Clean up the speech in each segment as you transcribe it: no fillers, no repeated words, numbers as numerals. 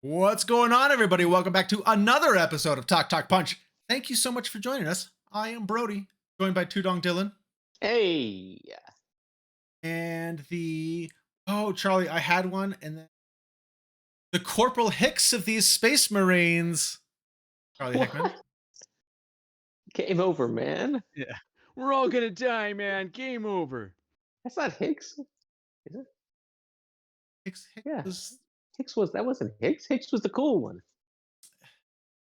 What's going on, everybody? Welcome back to another episode of Talk Talk Punch. Thank you so much for joining us. I am Brody, joined by Tudong Dylan Hey, and Charlie, I had one, and then the Corporal Hicks of these Space Marines, Charlie Hickman. what? Game over, man. Yeah. We're all gonna die, man. Game over. That's not Hicks, is it? Hicks Yeah. was, That wasn't Hicks. Hicks was the cool one.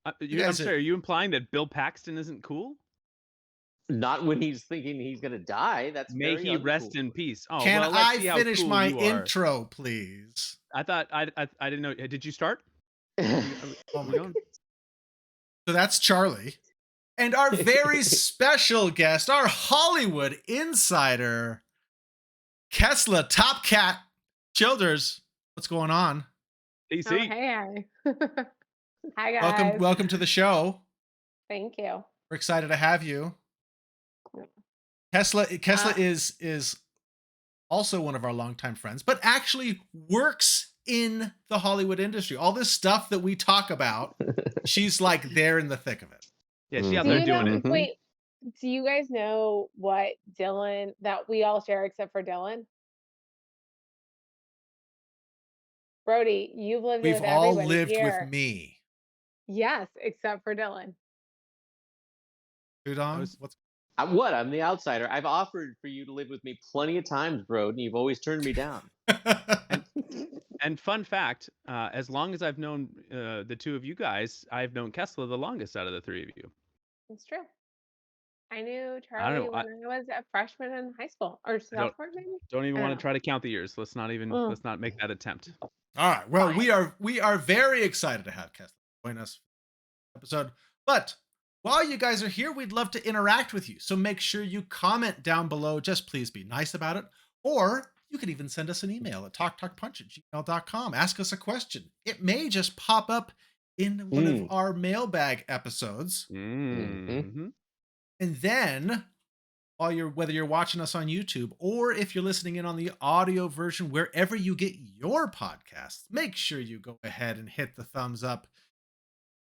I'm guys sorry. Are you implying that Bill Paxton isn't cool? Not when he's thinking he's gonna die. That's May very he rest uncool. in peace. Oh, Can well, let's I see how finish cool my you are. intro, please? I thought I didn't know. Did you start? Oh my God. So that's Charlie. And our very special guest, our Hollywood insider, Kesla Top Cat Childers. What's going on? DC. Oh, hey. Hi, guys. Welcome to the show. Thank you. We're excited to have you. Kesla is also one of our longtime friends, but actually works in the Hollywood industry. All this stuff that we talk about, she's like there in the thick of it. Yeah, she out Do there you doing know, it. wait, do you guys know what Dylan, that we all share except for Dylan? Brody, you've lived We've with all everybody lived here. with me. Yes, except for Dylan. Udon, what's What? I'm the outsider. I've offered for you to live with me plenty of times, bro, and you've always turned me down. And fun fact: as long as I've known the two of you guys, I've known Kessler the longest out of the three of you. It's true. I knew I Charlie don't know. when I was a freshman in high school or sophomore, maybe. Don't even I want don't to try to count the years. Let's not make that attempt. All right. Well, Fine. we are very excited to have Kesla join us for this episode. But while you guys are here, we'd love to interact with you. So make sure you comment down below. Just please be nice about it. Or you can even send us an email at talktalkpunch@gmail.com. Ask us a question. It may just pop up in one of our mailbag episodes. Mm-hmm. And then whether you're watching us on YouTube or if you're listening in on the audio version, wherever you get your podcasts, make sure you go ahead and hit the thumbs up,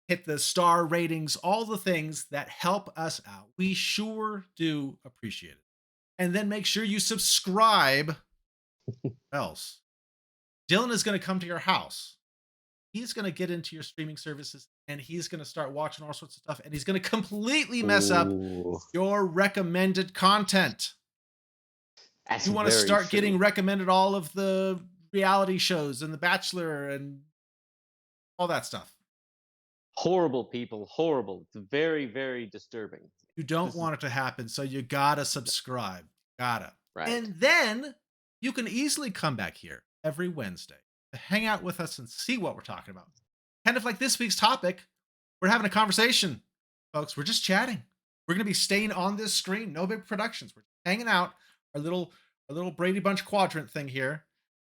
hit the star ratings, all the things that help us out. We sure do appreciate it. And then make sure you subscribe. Else, Dylan is going to come to your house. He's going to get into your streaming services and he's going to start watching all sorts of stuff and he's going to completely mess up your recommended content. You want to start getting recommended all of the reality shows and The Bachelor and all that stuff. Horrible people. Horrible. It's very, very disturbing. You don't want it to happen, so you gotta subscribe. Gotta. Right. And then you can easily come back here every Wednesday to hang out with us and see what we're talking about. Kind of like this week's topic, we're having a conversation, folks. We're just chatting. We're going to be staying on this screen. No big productions. We're hanging out, our little Brady Bunch quadrant thing here.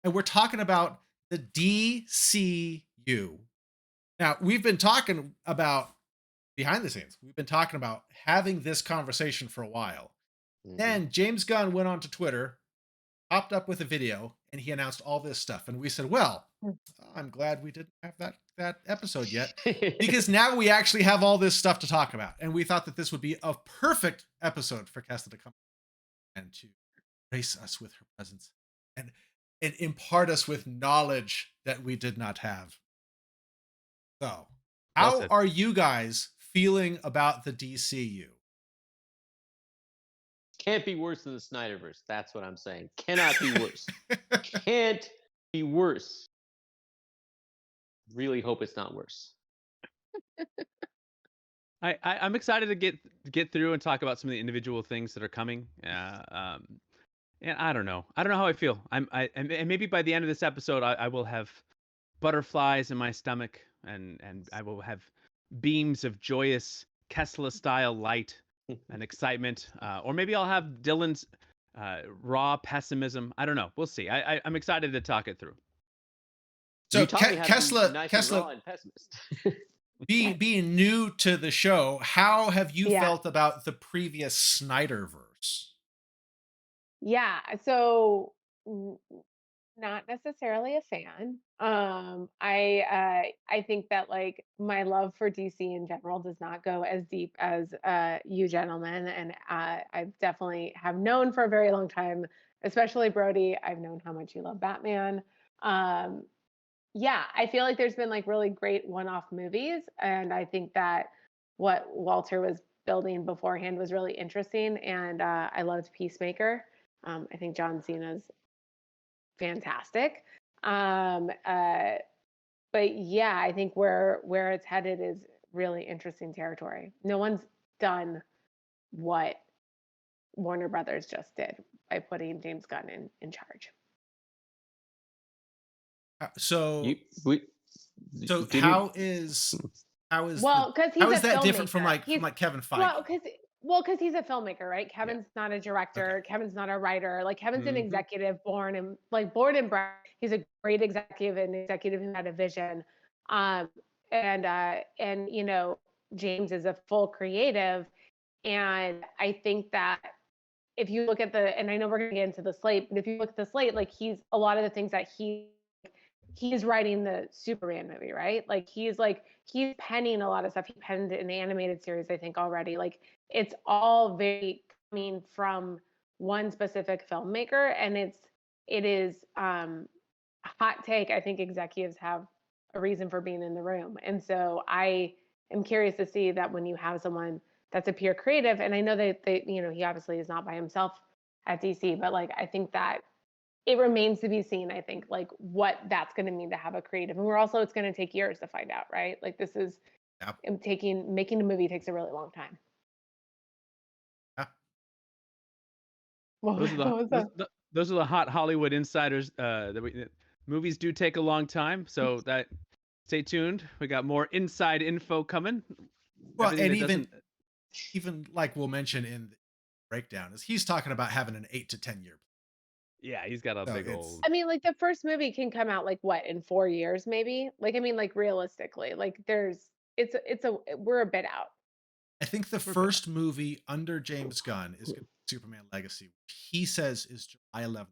And we're talking about the DCU. Now, we've been talking about behind the scenes. We've been talking about having this conversation for a while. Then James Gunn went onto Twitter, popped up with a video, and he announced all this stuff. And we said, well, I'm glad we didn't have that episode yet, because now we actually have all this stuff to talk about. And we thought that this would be a perfect episode for Kesla to come and to grace us with her presence and impart us with knowledge that we did not have. So, how are you guys feeling about the DCU? Can't be worse than the Snyderverse. That's what I'm saying. Cannot be worse. Can't be worse. Really hope it's not worse. I'm excited to get through and talk about some of the individual things that are coming. And I don't know how I feel. And maybe by the end of this episode, I will have butterflies in my stomach and I will have beams of joyous Kesla style light and excitement, or maybe I'll have Dylan's raw pessimism. I don't know. We'll see. I'm excited to talk it through. So Kesla, Kesla, and pessimist. being new to the show, how have you felt about the previous Snyderverse? Yeah. So not necessarily a fan. I think that like my love for DC in general does not go as deep as you gentlemen, and I definitely have known for a very long time, especially Brody. I've known how much you love Batman. Um, yeah, I feel like there's been like really great one-off movies, and I think that what Walter was building beforehand was really interesting, and I loved Peacemaker. I think John Cena's fantastic. Um, uh, but yeah, I think where it's headed is really interesting territory. No one's done what Warner Brothers just did by putting James Gunn in charge. So You we so didn't how is Well, because he's how a is that different from filmmaker. like Kevin Feige? Because he's a filmmaker, right? Kevin's not a director. Kevin's not a writer. Like Kevin's an Mhm. executive born and bred. He's a great executive, and executive who had a vision. Um, and you know, James is a full creative, and I think that if you look at and I know we're gonna get into the slate, but if you look at the slate, like he's a lot of the things that he's writing the Superman movie, right? Like he's penning a lot of stuff. He penned an animated series, I think, already. Like it's all very coming from one specific filmmaker, and it is hot take. I think executives have a reason for being in the room, and so I am curious to see that when you have someone that's a pure creative, and I know that he obviously is not by himself at DC, but like I think that it remains to be seen, I think, like what that's going to mean to have a creative. And it's going to take years to find out, right? Like this is Yeah. making a movie takes a really long time. Yeah. Those are the hot Hollywood insiders. Movies do take a long time, so that stay tuned. We got more inside info coming. Well, Everything and that even like we'll mention in the breakdown is he's talking about having an 8 to 10 year. yeah, he's got a So big it's- old. I mean, like the first movie can come out like what in 4 years, maybe. Like I mean, like realistically, like we're a bit out. I think the first movie under James Gunn is gonna be Superman Legacy, which he says is July 11th.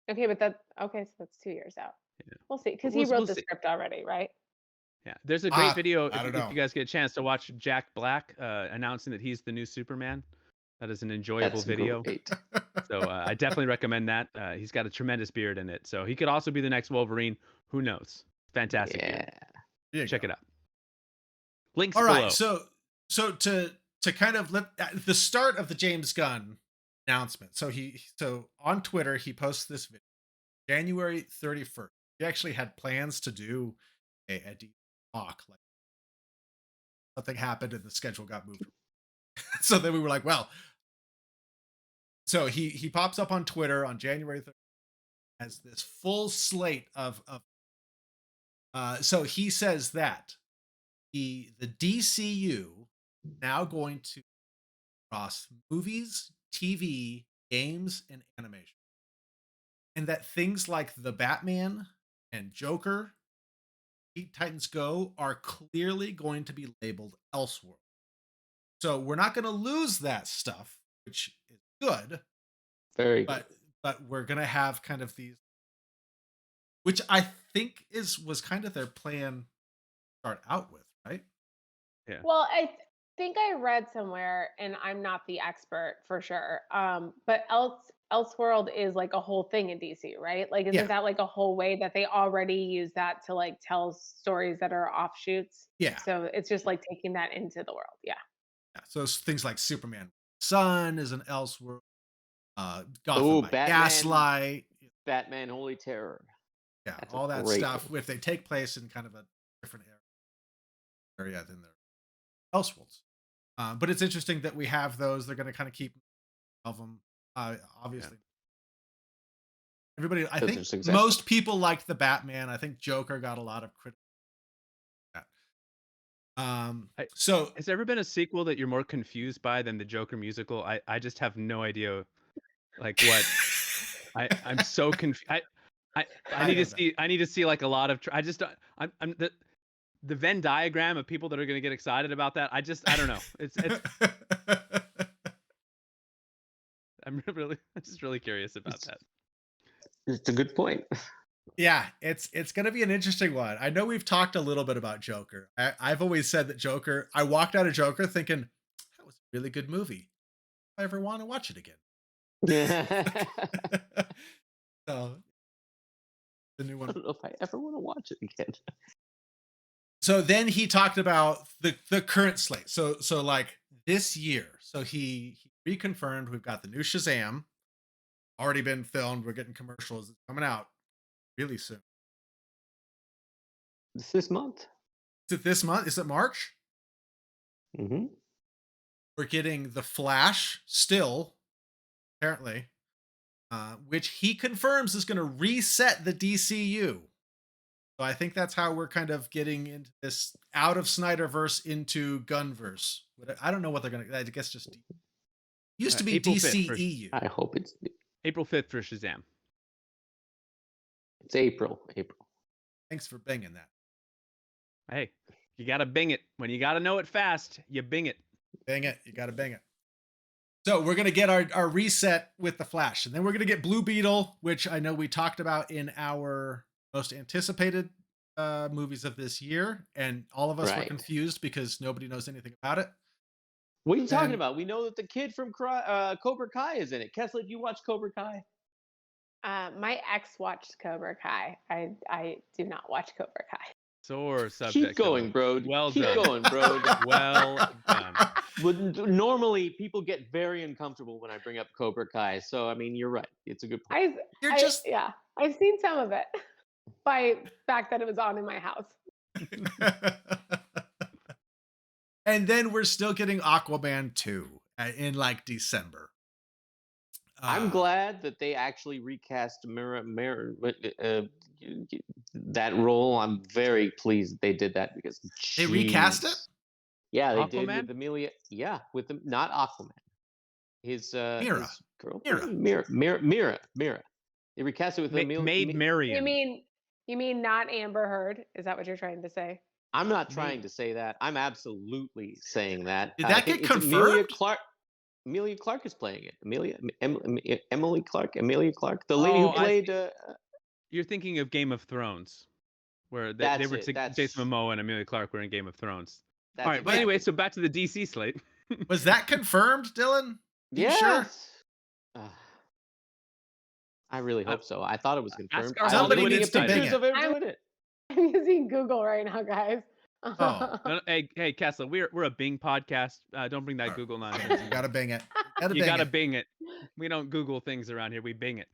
Okay, so that's 2 years out. Yeah. We'll see, because he We'll wrote the see. script already, right? Yeah, there's a great video I don't if know. you guys get a chance to watch Jack Black announcing that he's the new Superman. That is an enjoyable That's video. great. So I definitely recommend that. He's got a tremendous beard in it, so he could also be the next Wolverine. Who knows? Fantastic Yeah. beard. Check it out. Links All below. right, so to kind of at the start of the James Gunn announcement. So on Twitter he posts this video, January 31st. He actually had plans to do a talk, like something happened and the schedule got moved. So then we were like, well. So he pops up on Twitter on January 30th as this full slate of so he says that the DCU now going to cross movies, TV, games, and animation. And that things like the Batman and Joker, Teen Titans Go are clearly going to be labeled Elseworld. So we're not going to lose that stuff, which is good. Very good. But we're going to have kind of these, which I think was kind of their plan to start out with, right? Yeah. Well, I think I read somewhere, and I'm not the expert for sure. But Elseworld is like a whole thing in DC, right? Like, isn't that like a whole way that they already use that to like tell stories that are offshoots? Yeah. So it's just like taking that into the world. Yeah. Yeah. So it's things like Superman Sun is an Elseworld. Gotham by Batman. Gaslight. Batman Holy Terror. Yeah, That's a all that great stuff. If they take place in kind of a different area than their Elseworlds. But it's interesting that we have those. They're going to kind of keep of them. Obviously, everybody. I think most people liked the Batman. I think Joker got a lot of criticism. So has there ever been a sequel that you're more confused by than the Joker musical? I just have no idea, like what. I'm so confused. I need to see like a lot of. I just I'm the Venn diagram of people that are going to get excited about that. I don't know. It's I'm just really curious about that. It's a good point. Yeah, it's gonna be an interesting one. I know we've talked a little bit about Joker. I've always said that Joker. I walked out of Joker thinking that was a really good movie. If I ever want to watch it again. So the new I one. don't know if I ever want to watch it again. So then he talked about the current slate. So like this year. So he reconfirmed we've got the new Shazam already been filmed. We're getting commercials. It's coming out really soon. This month. Is it this month? Is it March? Mm-hmm. We're getting the Flash still, apparently, which he confirms is going to reset the DCU. So I think that's how we're kind of getting into this out of Snyderverse into Gunverse. I don't know what they're going to. I guess just used to be April 5th DCEU. I hope it's April 5th for Shazam. It's April. Thanks for banging that. Hey, you gotta bing it. When you gotta know it fast, you bing it. Bang it. You got to bang it. So we're going to get our reset with the Flash. And then we're going to get Blue Beetle, which I know we talked about in our most anticipated movies of this year. And all of us were Right. confused because nobody knows anything about it. What are you talking And- about? We know that the kid from Cobra Kai is in it. Kessler, do you watch Cobra Kai? My ex watched Cobra Kai. I do not watch Cobra Kai. Sore subject. Keep going, though. bro. Well Keep done. going, bro. Well done. Normally, people get very uncomfortable when I bring up Cobra Kai. So, I mean, you're right. It's a good point. Yeah, I've seen some of it by fact that it was on in my house. And then we're still getting Aquaman 2 in like December. I'm glad that they actually recast that role. I'm very pleased they did that because They recast it? jeez. Yeah, they did Aquaman? with Amelia. Yeah, with them, not Aquaman. His Mira. his girlfriend, Mira. They recast it with Amelia. Maid Marian. You mean not Amber Heard? Is that what you're trying to say? I'm not trying to say that. I'm absolutely saying that. Did I that think get it's confirmed? Amelia Clark is playing it. Emily Clark. The lady who played. You're thinking of Game of Thrones, where they That's were it, that's- Jason Momoa and Amelia Clark were in Game of Thrones. That's All right, but exactly- anyway, so back to the DC slate. Was that confirmed, Dylan? You sure? Yes. I really hope so. I thought it was confirmed. our Somebody Hollywood needs to insider. bing pictures it. of him doing it. I'm using Google right now, guys. Oh. No, hey, Kessler, we're a Bing podcast. Don't bring that All right. Google nonsense. You gotta bang it. You gotta Bing it. We don't Google things around here. We Bing it.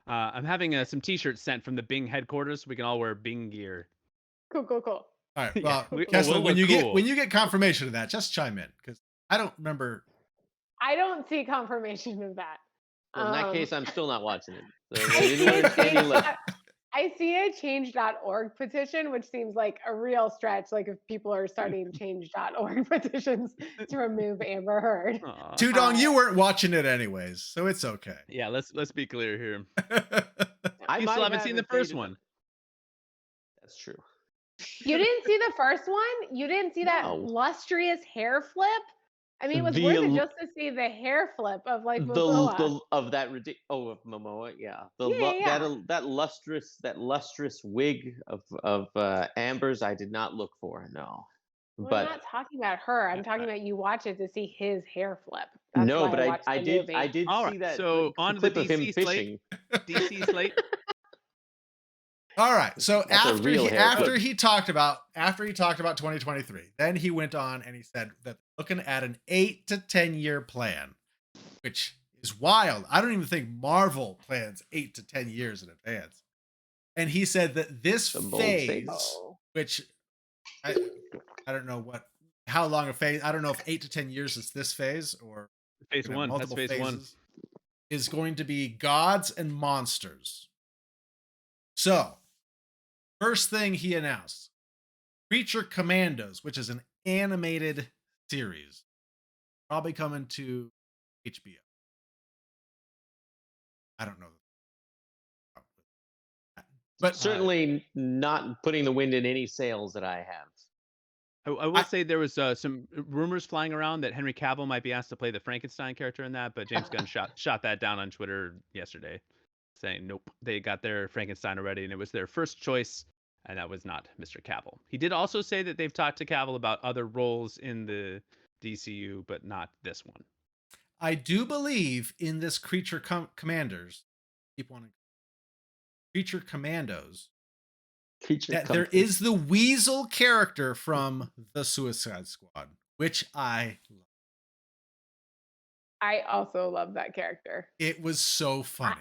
I'm having some T-shirts sent from the Bing headquarters. So we can all wear Bing gear. Cool. All right. Yeah, Well, Kessler, we'll when look you cool. get confirmation of that, just chime in because I don't remember. I don't see confirmation of that. Well, in that case, I'm still not watching it. So I they didn't let it stay any less. I see a change.org petition, which seems like a real stretch. Like if people are starting change.org petitions to remove Amber Heard. Aw. Tudong, you weren't watching it anyways, so it's okay. Yeah, let's be clear here. I You might still haven't have seen the if first they did- one. That's true. You didn't see the first one? You didn't see that No. lustrous hair flip? I mean, it was The worth it l- just to see the hair flip of like The Momoa. of that of Momoa, yeah. Yeah. That lustrous wig of Amber's, I did not look for. No, Well, but I'm not talking about her. I'm talking about you watch it to see his hair flip. no, why but watched I the did movie. I did All see right, that so on to the clip of him DC slate. fishing. DC slate. All right. So That's a real haircut. after he talked about 2023, then he went on and he said that looking at an 8 to 10 year plan, which is wild. I don't even think Marvel plans 8 to 10 years in advance. And he said that this The bold phase, statement. which I don't know how long a phase. I don't know if 8 to 10 years is this phase or Phase gonna have one. That's multiple phase one. phases, is going to be gods and monsters. So, first thing he announced, Creature Commandos, which is an animated series, probably coming to HBO. I don't know. But Certainly not putting the wind in any sails that I have. I will say there was some rumors flying around that Henry Cavill might be asked to play the Frankenstein character in that, but James Gunn shot that down on Twitter yesterday. saying nope, they got their Frankenstein already, and it was their first choice, and that was not Mr. Cavill. He did also say that they've talked to Cavill about other roles in the DCU, but not this one. I do believe in this creature commanders. Keep wanting creature commandos. That there is the Weasel character from the Suicide Squad, which I love. I also love that character. It was so funny.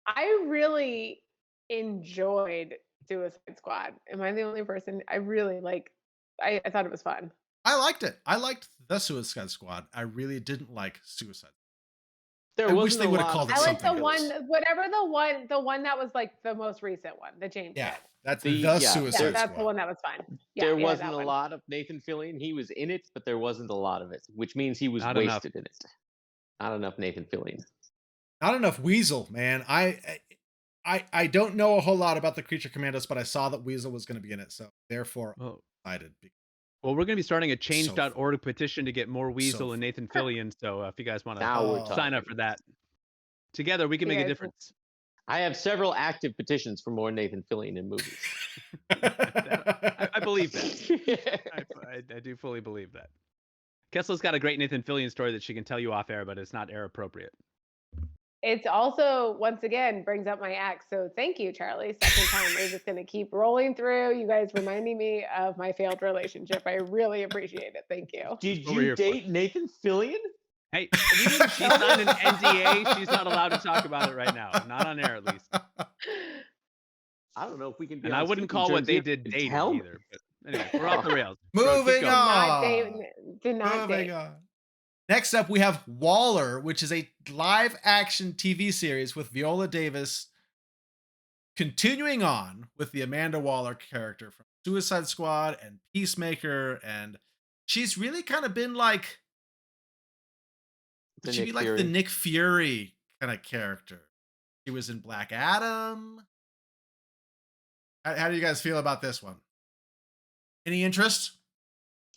I really enjoyed Suicide Squad. Am I the only person? I really I thought it was fun. I liked it. I liked the Suicide Squad. I really didn't like Suicide. There I wish wasn't they a would have lot called of- it I like the something one, else. whatever the one that was like the most recent one, the James. Yeah, did. that's The- the yeah, Suicide Yeah, that's Squad. the one that was fun. Yeah, There yeah, wasn't that a one. lot of Nathan Fillion. He was in it, but there wasn't a lot of it, which means he was Not enough. wasted in it. Not enough Nathan Fillion. Not enough Weasel, man. I don't know a whole lot about the Creature Commandos, but I saw that Weasel was going to be in it, so therefore Well, I'm excited. we're going to be starting a So change.org petition to get more Weasel So and Nathan Fillion. So if you guys want Now we're to talking. sign up for that, together we can You make a guys- difference. I have several active petitions for more Nathan Fillion in movies. I believe that. I do fully believe that. Kessel's got a great Nathan Fillion story that she can tell you off air, but it's not air appropriate. It's also, once again, brings up my ex. So thank you, Charlie. Second time, we're just going to keep rolling through. You guys reminding me of my failed relationship. I really appreciate it. Thank you. Did What we're you here for. date Nathan Fillion? Hey, she signed an NDA. She's not allowed to talk about it right now. Not on air, at least. I don't know if we can. Be And on I wouldn't speaking call what terms they here. did dating Tell me. either. But anyway, we're off the rails. Moving Keep going. on. Did not Moving date. on. Next up, we have Waller, which is a live-action TV series with Viola Davis, continuing on with the Amanda Waller character from Suicide Squad and Peacemaker, and she's really kind of been like, The she'd be Nick like Fury. the Nick Fury kind of character. She was in Black Adam. How do you guys feel about this one? Any interest?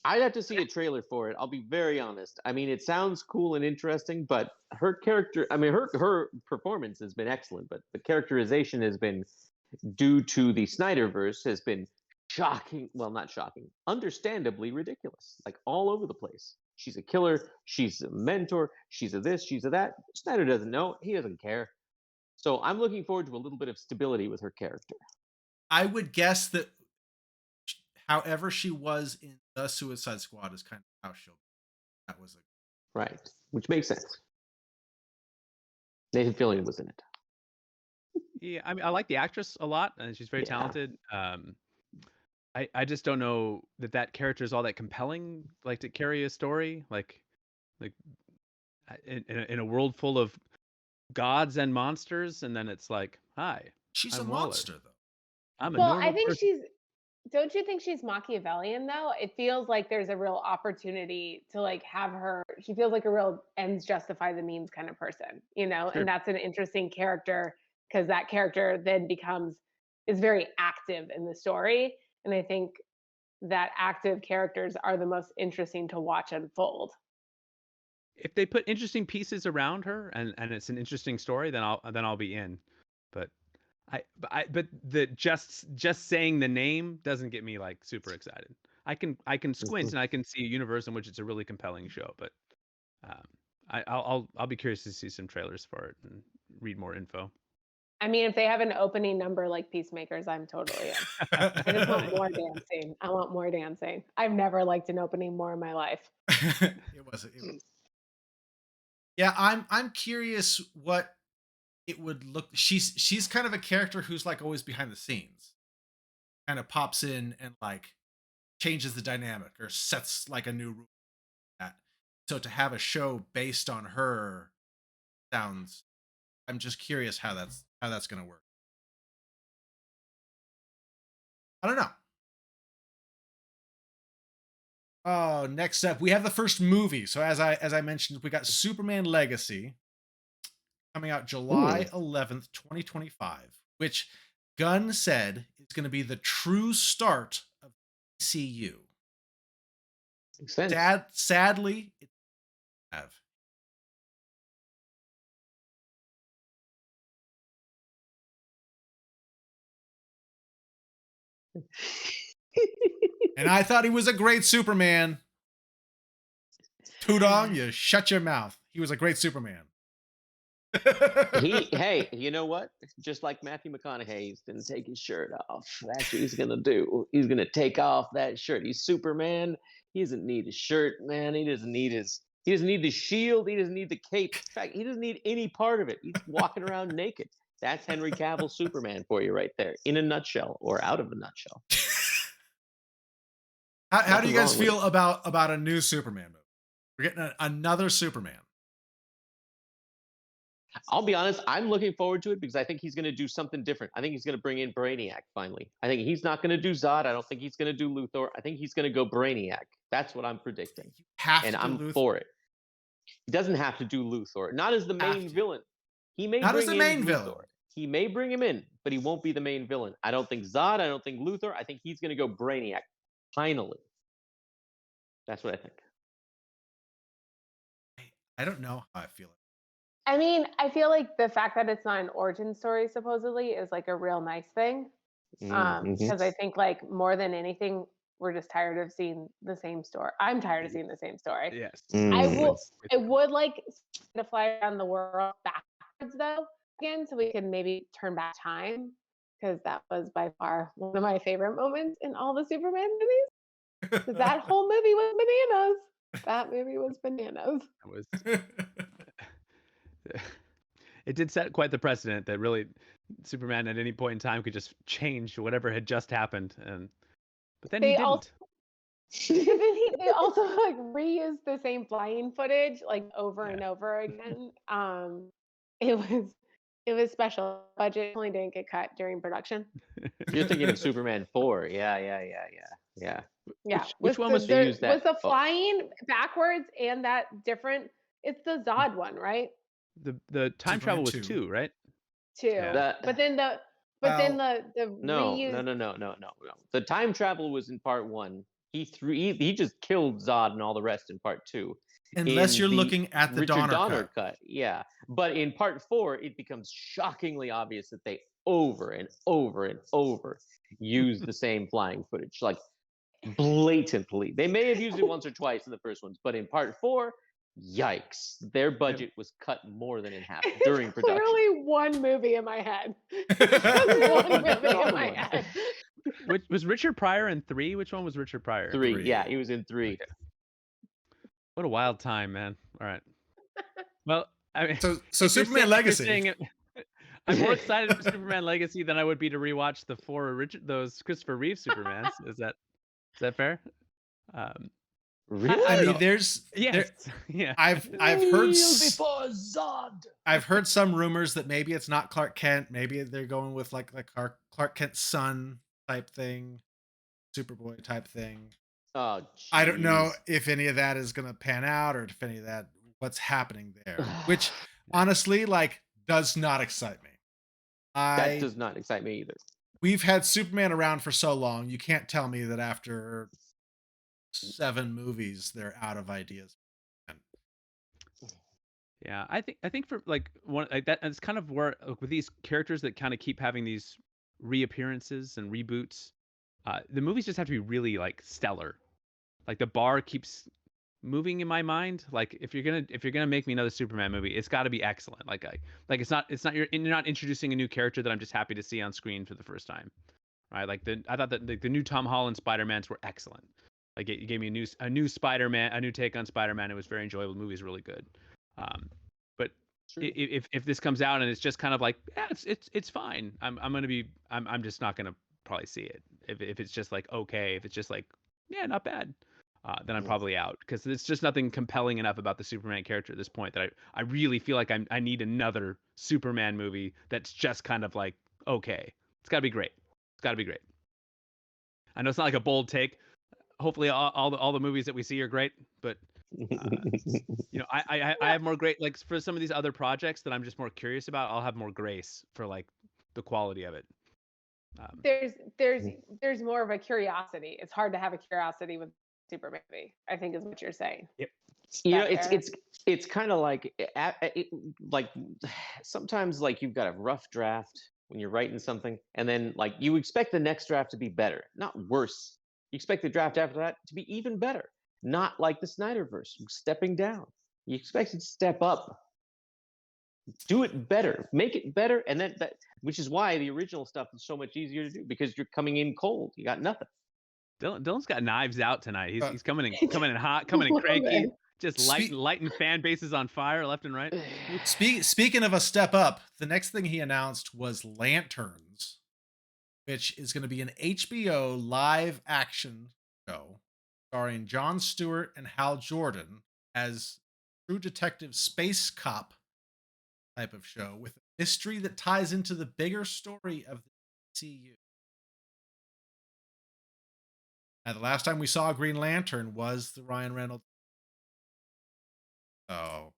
I'd have to see a trailer for it. I'll be very honest. I mean, it sounds cool and interesting, but her character, I mean, her performance has been excellent, but the characterization has been, due to the Snyderverse, has been shocking. Well, not shocking, understandably ridiculous, like all over the place. She's a killer. She's a mentor. She's a this. She's a that. Snyder doesn't know. He doesn't care. So I'm looking forward to a little bit of stability with her character. I would guess that however she was in the Suicide Squad is kind of how she'll be. That was a Right. Which makes sense. Nathan Fillion was in it. Yeah, I mean, I like the actress a lot, and she's very Yeah. talented. I just don't know that character is all that compelling, like to carry a story, like in a world full of gods and monsters, and then it's like, hi, she's I'm a Waller. monster though. I'm a Well, normal I think person. don't you think she's Machiavellian though? It feels like there's a real opportunity to like have her, she feels like a real ends justify the means kind of person, you know? Sure. And that's an interesting character because that character then is very active in the story. And I think that active characters are the most interesting to watch unfold. If they put interesting pieces around her and it's an interesting story, then I'll be in. But but the just saying the name doesn't get me like super excited. I can squint and I can see a universe in which it's a really compelling show, but I'll be curious to see some trailers for it and read more info. I mean, if they have an opening number like Peacemakers, I'm totally in. I just want more dancing. I want more dancing. I've never liked an opening more in my life. It was. Yeah, I'm curious what it would look. She's kind of a character who's like always behind the scenes, kind of pops in and like changes the dynamic or sets like a new rule. So to have a show based on her sounds. I'm just curious how that's going to work. I don't know. Oh, next up, we have the first movie. So as I mentioned, we got Superman Legacy coming out July 11th, 2025, which Gunn said is going to be the true start of DCU. Makes sense. Sadly, it have. And I thought he was a great Superman. Tudong, you shut your mouth. He was a great Superman. Hey, you know what? Just like Matthew McConaughey, he's gonna take his shirt off. That's what he's gonna do. He's gonna take off that shirt. He's Superman. He doesn't need his shirt, man. He doesn't need the shield. He doesn't need the cape. In fact, he doesn't need any part of it. He's walking around naked. That's Henry Cavill Superman for you right there, in a nutshell, or out of a nutshell. How do you guys Nothing wrong with feel about a new Superman movie? We're getting another Superman. I'll be honest, I'm looking forward to it because I think he's going to do something different. I think he's going to bring in Brainiac finally. I think he's not going to do Zod. I don't think he's going to do Luthor. I think he's going to go Brainiac. That's what I'm predicting. And I'm for it. He doesn't have to do Luthor. Not as the main villain. He may Not bring as the in main Luthor. villain. He may bring him in, but he won't be the main villain. I don't think Zod. I don't think Luthor. I think he's going to go Brainiac. Finally. That's what I think. I don't know how I feel. I mean, I feel like the fact that it's not an origin story supposedly is like a real nice thing. Because I think like more than anything, we're just tired of seeing the same story. I'm tired of seeing the same story. Yes. I would like to fly around the world backwards though again, so we can maybe turn back time, because that was by far one of my favorite moments in all the Superman movies. Because that whole movie was bananas. That movie was bananas. It did set quite the precedent that really Superman at any point in time could just change whatever had just happened, but then he didn't. They also like reused the same flying footage like over and over again. It was special. Budget only didn't get cut during production. You're thinking of Superman 4. Yeah. Which one was they used that? Was the flying backwards and that different? It's the Zod one, right? The time travel was 2. 2. right? Yeah. But then the No. reused. The time travel was in part 1. He just killed Zod and all the rest in part 2. Unless In you're the looking at the Richard Donner cut. Yeah. But in part 4, it becomes shockingly obvious that they over and over and over use the same flying footage, like blatantly. They may have used it once or twice in the first ones, but in part 4, yikes, their budget was cut more than in half during production. Clearly one movie in my head. Just one movie in my head. Which was Richard Pryor in 3? Which one was Richard Pryor? 3. Yeah, he was in 3. Okay. What a wild time, man. All right. Well, I mean, so Superman Legacy. I'm more excited for Superman Legacy than I would be to rewatch those Christopher Reeve Supermans. Is that fair? Really? I mean, yeah. I've heard before Zod. I've heard some rumors that maybe it's not Clark Kent. Maybe they're going with like Clark Kent's son type thing, Superboy type thing. Oh, I don't know if any of that is gonna pan out, or if any of that what's happening there. Which honestly, like, does not excite me. That does not excite me either. We've had Superman around for so long. You can't tell me that after 7 movies they're out of ideas. Yeah, I think for like one like that, it's kind of where with these characters that kind of keep having these reappearances and reboots, the movies just have to be really like stellar. Like the bar keeps moving in my mind. Like if you're gonna make me another Superman movie, it's got to be excellent. Like it's not you're not introducing a new character that I'm just happy to see on screen for the first time, right? Like I thought that the new Tom Holland Spider-Mans were excellent. Like it gave me a new Spider-Man, a new take on Spider-Man. It was very enjoyable. The movie is really good. But if this comes out and it's just kind of like, yeah, it's fine. I'm just not gonna probably see it. If it's just like okay, if it's just like yeah, not bad, then I'm probably out, because it's just nothing compelling enough about the Superman character at this point that I really feel like I need another Superman movie that's just kind of like okay. It's got to be great. It's got to be great. I know it's not like a bold take. Hopefully all the movies that we see are great, but I have more great, like for some of these other projects that I'm just more curious about, I'll have more grace for like the quality of it. There's more of a curiosity. It's hard to have a curiosity with Superman movie, I think is what you're saying. Yep. It's kind of like like sometimes like you've got a rough draft when you're writing something, and then like you expect the next draft to be better, not worse. You expect the draft after that to be even better, not like the Snyderverse stepping down. You expect it to step up. Do it better, make it better, and that which is why the original stuff is so much easier to do, because you're coming in cold. You got nothing. Dylan's got knives out tonight. He's Uh, coming in hot, coming in Love cranky, it. just Spe- lighting fan bases on fire left and right. Speaking of a step up, the next thing he announced was Lanterns, which is going to be an HBO live action show starring Jon Stewart and Hal Jordan as True Detective space cop type of show with a mystery that ties into the bigger story of the DCU. Now, the last time we saw Green Lantern was the Ryan Reynolds. So,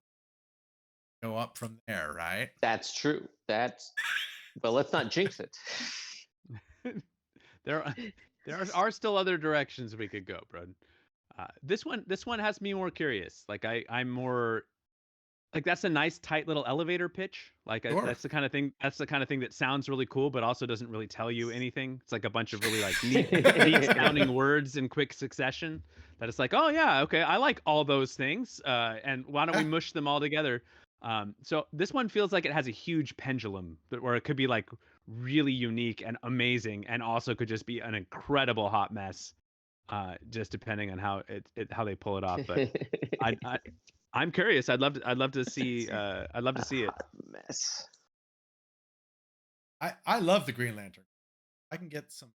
go up from there, right? That's true. But let's not jinx it. there are still other directions we could go, bro. This one has me more curious. Like I'm more like, that's a nice tight little elevator pitch. Like Sure. that's the kind of thing that sounds really cool, but also doesn't really tell you anything. It's like a bunch of really like neat sounding words in quick succession. That it's like, oh yeah, okay, I like all those things. And why don't we mush them all together? So this one feels like it has a huge pendulum where it could be like really unique and amazing, and also could just be an incredible hot mess. Just depending on how they pull it off. But I'm curious. I'd love to see it. Mess. I love the Green Lantern. I can get some.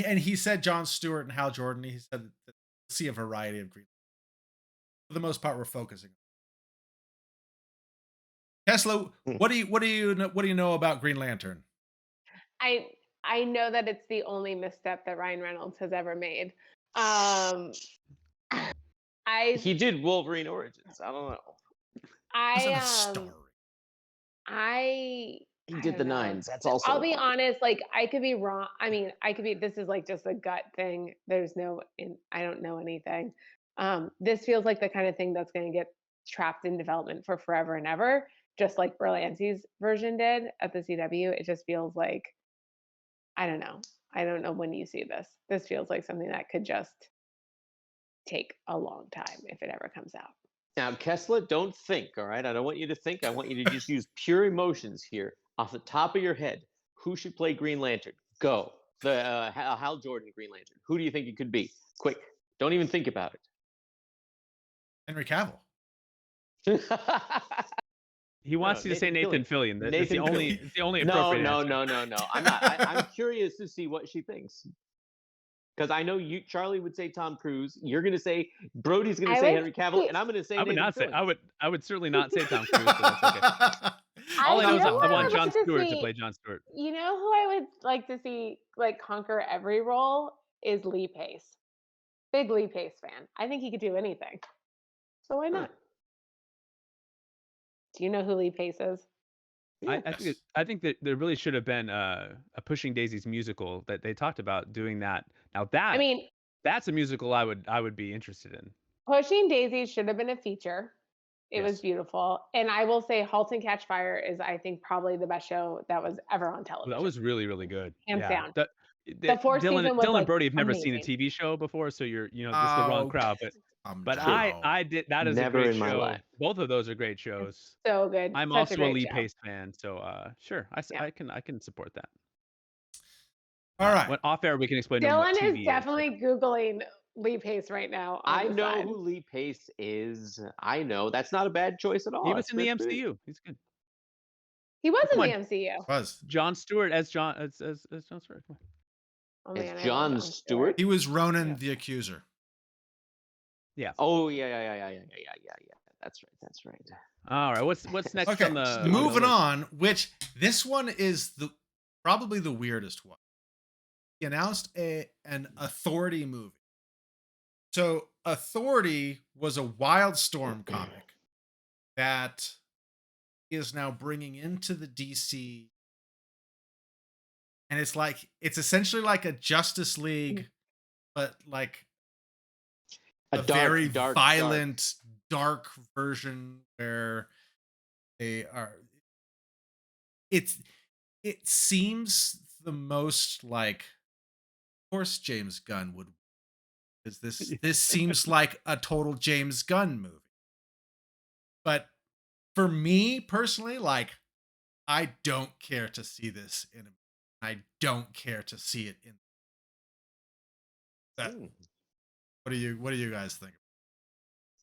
And he said Jon Stewart and Hal Jordan. He said that we'll see a variety of Green Lantern. For the most part, we're focusing. Tesla, what do you know about Green Lantern? I know that it's the only misstep that Ryan Reynolds has ever made. He did Wolverine Origins. I don't know. He did the don't know. Nines. That's also. I'll be honest. Like, I could be wrong. I mean, this is like just a gut thing. I don't know anything. This feels like the kind of thing that's going to get trapped in development for forever and ever, just like Berlanti's version did at the CW. It just feels like, I don't know. I don't know when you see this. This feels like something that could just take a long time if it ever comes out. Now, Kessler, don't think, all right? I don't want you to think. I want you to just use pure emotions here. Off the top of your head, who should play Green Lantern? Go. The Hal Jordan Green Lantern. Who do you think it could be? Quick. Don't even think about it. Henry Cavill. He wants you to say Nathan Fillion. It's the only appropriate answer. No. I'm not. I'm curious to see what she thinks. Because I know Charlie would say Tom Cruise. You're going to say Brody's going to say Henry Cavill, and I'm going to say Nathan Fillion. I would certainly not say Tom Cruise. But that's okay. All I know is I want Jon Stewart to play Jon Stewart. You know who I would like to see like conquer every role is Lee Pace. Big Lee Pace fan. I think he could do anything. So why not? Do you know who Lee Pace is? I think that there really should have been a Pushing Daisies musical that they talked about doing that. Now that's a musical I would be interested in. Pushing Daisies should have been a feature. It was beautiful. And I will say Halt and Catch Fire is, I think, probably the best show that was ever on television. That was really, really good. Hands down. The fourth season was Dylan and Brody have never amazing. seen a TV show before, so you're this is the wrong crowd. But I did. That is Never a great in my show. life. Both of those are great shows. So good. I'm Such also a Lee show. Pace fan, so sure, I can support that. All right. When off air we can explain. Dylan is definitely Googling Lee Pace right now. I know who Lee Pace is. I know that's not a bad choice at all. He was in the MCU. He's good. He was in the MCU. Was Jon Stewart as Jon Stewart. Oh, man, Jon Stewart. He was Ronan the Accuser. Yeah. Oh yeah. That's right. All right. What's next Okay, on the moving on, which this one is probably the weirdest one. He announced an Authority movie. So Authority was a Wildstorm comic that he is now bringing into the DC. And it's essentially like a Justice League, but like a very violent, dark version where they are it's it seems the most like, of course, James Gunn would. Is this seems like a total James Gunn movie, but for me personally, like I don't care to see this in. I don't care to see it in that. Mm. What do you guys think?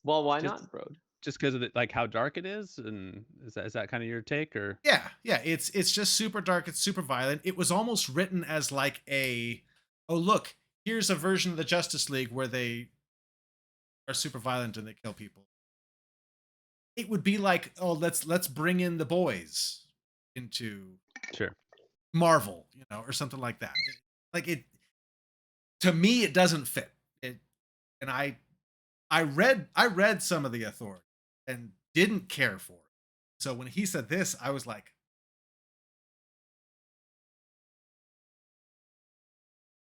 Well, why Just not, bro? just because of like how dark it is, and is that kind of your take, or Yeah, it's just super dark. It's super violent. It was almost written as like oh look, here's a version of the Justice League where they are super violent and they kill people. It would be like, oh, let's bring in the boys into sure? Marvel, or something like that. Like it to me, it doesn't fit. And I read some of the Authority and didn't care for it. So when he said this, I was like,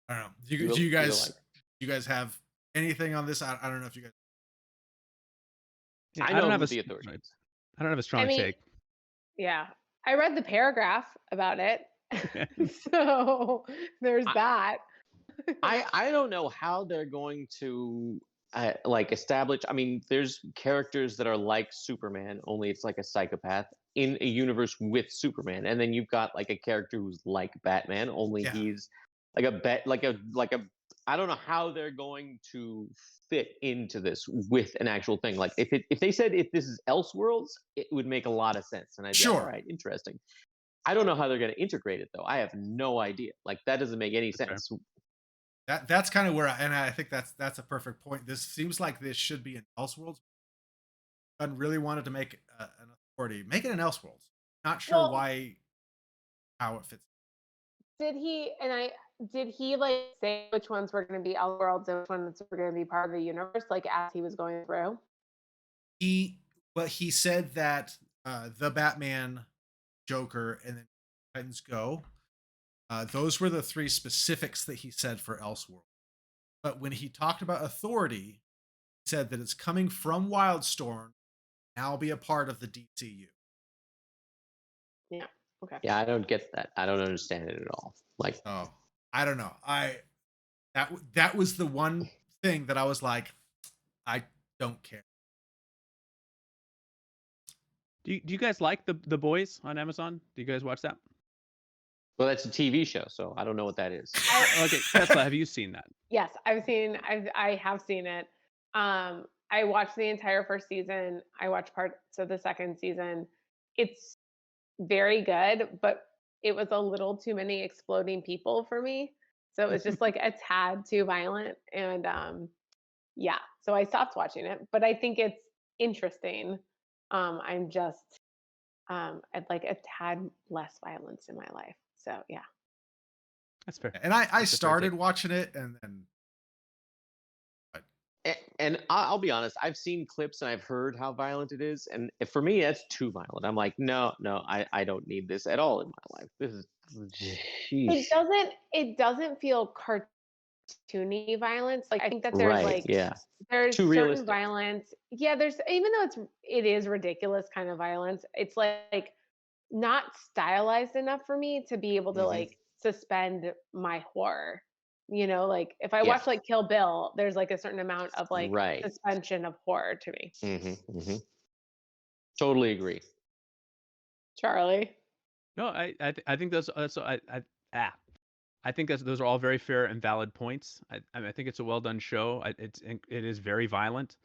I don't know. Do you, You do you you don't guys like. do you guys have anything on this? I don't know if you guys. Yeah, I I don't know have who a the s- Authority right. is. I don't have a I strong mean, take. yeah, I read the paragraph about it, so there's I, that. I don't know how they're going to like establish. I mean, there's characters that are like Superman, only it's like a psychopath in a universe with Superman, and then you've got like a character who's like Batman, only Yeah, he's like a bet, like a. I don't know how they're going to fit into this with an actual thing. Like if they said if this is Elseworlds, it would make a lot of sense, and I'd be like, all sure. right, interesting. I don't know how they're going to integrate it though. I have no idea. Like that doesn't make any That's fair. sense. That's kind of where, and I think that's a perfect point. This seems like this should be an Elseworlds. I really wanted to make an Authority. Make it an Elseworlds. Not sure Well, why, how it fits. did he like say which ones were going to be Elseworlds and which ones were going to be part of the universe, like as he was going through? He said that the Batman, Joker, and then Titans Go. Those were the three specifics that he said for Elseworld. But when he talked about Authority, he said that it's coming from Wildstorm. Now be a part of the DCU. Yeah. Okay. Yeah, I don't get that. I don't understand it at all. Like, Oh, I don't know. That was the one thing that I was like, I don't care. Do you guys like the Boys on Amazon? Do you guys watch that? well, that's a TV show, so I don't know what that is. Okay, Tesla, have you seen that? Yes, I have seen it. I watched the entire first season. I watched parts of the second season. It's very good, but it was a little too many exploding people for me. So it was just like a tad too violent. And yeah, so I stopped watching it, but I think it's interesting. I'm just I'd like a tad less violence in my life. So yeah. That's fair. And I That's a fair started take. watching it, and then And I'll be honest, I've seen clips and I've heard how violent it is, and for me, that's too violent. I'm like, no, I don't need this at all in my life. This is, sheesh. It doesn't feel cartoony violence. Like I think that there's Right? like Yeah. there's Too certain realistic. violence. Yeah, there's even though it is ridiculous kind of violence, it's like not stylized enough for me to be able to Hmm. like suspend my horror. Like if I Yeah. watch like Kill Bill, there's like a certain amount of like Right. suspension of horror to me. Totally agree. Charlie. No, I think those so I think those are all very fair and valid points. I think it's a well done show. It is very violent.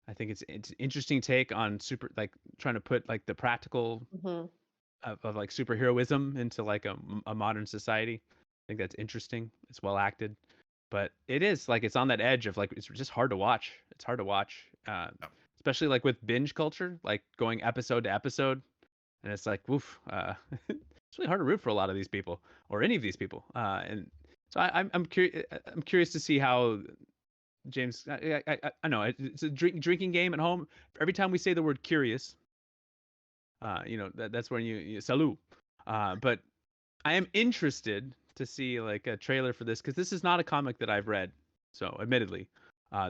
I think it's an interesting take on super, like trying to put like the practical Hmm. of like superheroism into like a modern society. I think that's interesting. It's well acted, but it is like it's on that edge of like it's just hard to watch. It's hard to watch, especially like with binge culture, like going episode to episode, and it's like woof. It's really hard to root for a lot of these people or any of these people. And so I'm curious. I'm curious to see how James. I know it's a drinking game at home. Every time we say the word curious, that's when you salute. But I am interested to see like a trailer for this because this is not a comic that I've read. So admittedly,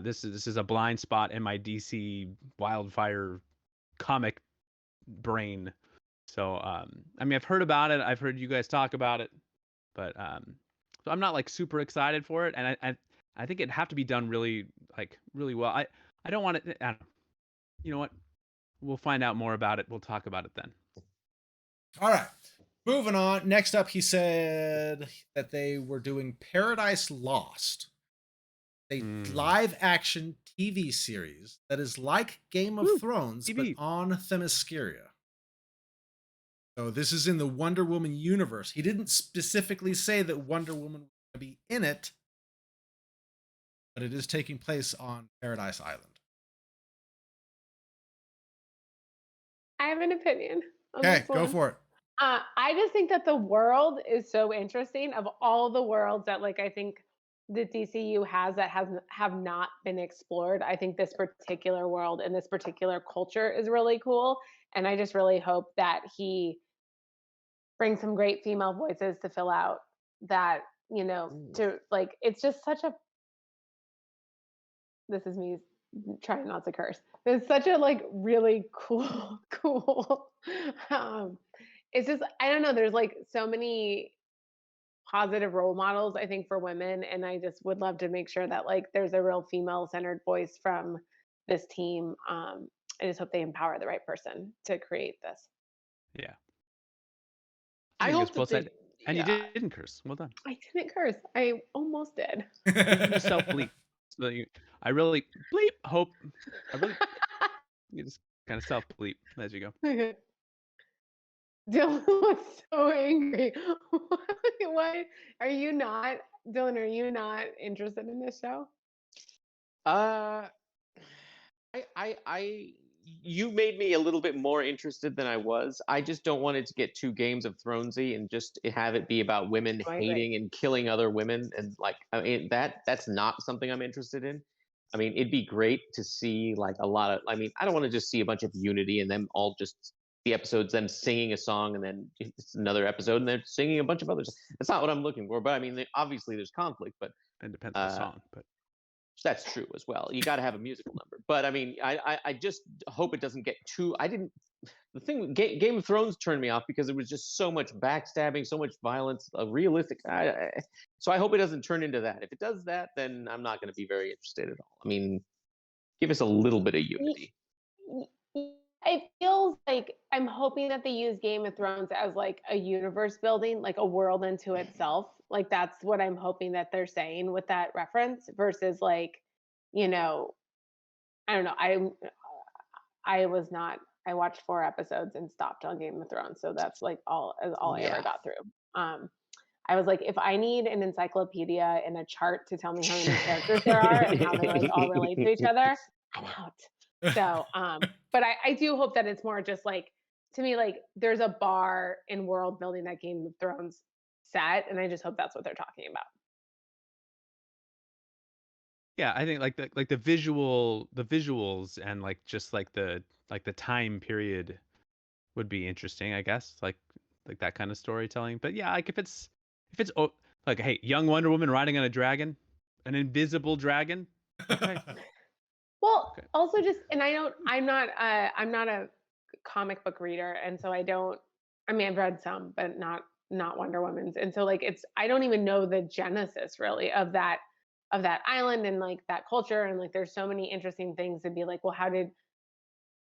this is a blind spot in my DC wildfire comic brain. So I mean, I've heard about it. I've heard you guys talk about it, but so I'm not like super excited for it, and I think it'd have to be done really well. I don't want it. I don't, you know what? We'll find out more about it. We'll talk about it then. All right. Moving on. Next up, he said that they were doing Paradise Lost, a live action TV series that is like Game of Thrones, TV. but on Themyscira. So this is in the Wonder Woman universe. He didn't specifically say that Wonder Woman was going to be in it, but it is taking place on Paradise Island. I have an opinion. Okay, go for it. I just think that the world is so interesting. Of all the worlds that like I think the DCU has that have not been explored, I think this particular world and this particular culture is really cool. And I just really hope that he brings some great female voices to fill out that, you know, to like it's just such a this is me trying not to curse. It's such a like really cool. It's just I don't know. There's like so many positive role models I think for women, and I just would love to make sure that like there's a real female centered voice from this team. I just hope they empower the right person to create this. Yeah. I hope well that they, said. And you didn't curse. Well done. I didn't curse. I almost did. You can just self bleep. So I really bleep. Hope. You just kind of self bleep as you go. Dylan was so angry. Why are you not, Dylan? Are you not interested in this show? You made me a little bit more interested than I was. I just don't want it to get too Games of Thronesy and just have it be about women hating and killing other women, and like I mean that's not something I'm interested in. I mean, it'd be great to see like a lot of. I mean, I don't want to just see a bunch of unity and them all just the episodes them singing a song and then it's another episode and they're singing a bunch of others. That's not what I'm looking for. But I mean, obviously there's conflict, but it depends on the song, but. That's true as well. You got to have a musical number, but I mean, I just hope it doesn't get too. I didn't. The thing with Game of Thrones turned me off because it was just so much backstabbing, so much violence, realistic. So I hope it doesn't turn into that. If it does that, then I'm not going to be very interested at all. I mean, give us a little bit of unity. It feels like I'm hoping that they use Game of Thrones as like a universe building, like a world unto itself. Like that's what I'm hoping that they're saying with that reference versus like, you know, I don't know. I was not. I watched 4 episodes and stopped on Game of Thrones, so that's like all I ever got through. I was like, if I need an encyclopedia and a chart to tell me how many characters there are and how they like all relate to each other, I'm out. So, but I do hope that it's more just like to me, like there's a bar in world building that Game of Thrones set, and I just hope that's what they're talking about. Yeah, I think like the visuals and like just like the time period would be interesting, I guess. Like that kind of storytelling. But yeah, like if it's like hey, young Wonder Woman riding on a dragon, an invisible dragon. Okay. Well, also just and I'm not a comic book reader, and so I mean I've read some, but not Wonder Woman's. And so like I don't even know the genesis really of that island and like that culture, and like there's so many interesting things to be like, well, how did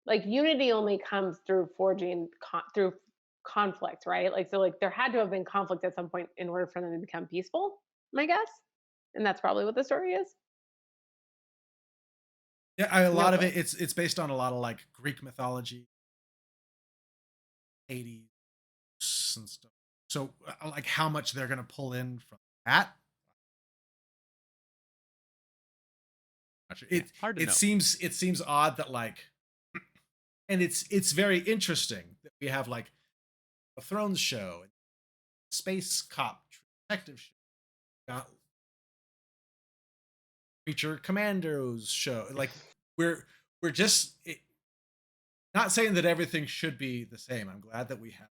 like unity only comes through forging through conflict, right? Like so like there had to have been conflict at some point in order for them to become peaceful, my guess. And that's probably what the story is. Yeah, a lot of it it's based on a lot of like Greek mythology, Hades and stuff. So like how much they're gonna pull in from that. Hard to it know. seems odd that like and it's very interesting that we have like a Thrones show, space cop detective show, got feature Commandos show. Like we're just not saying that everything should be the same. I'm glad that we have.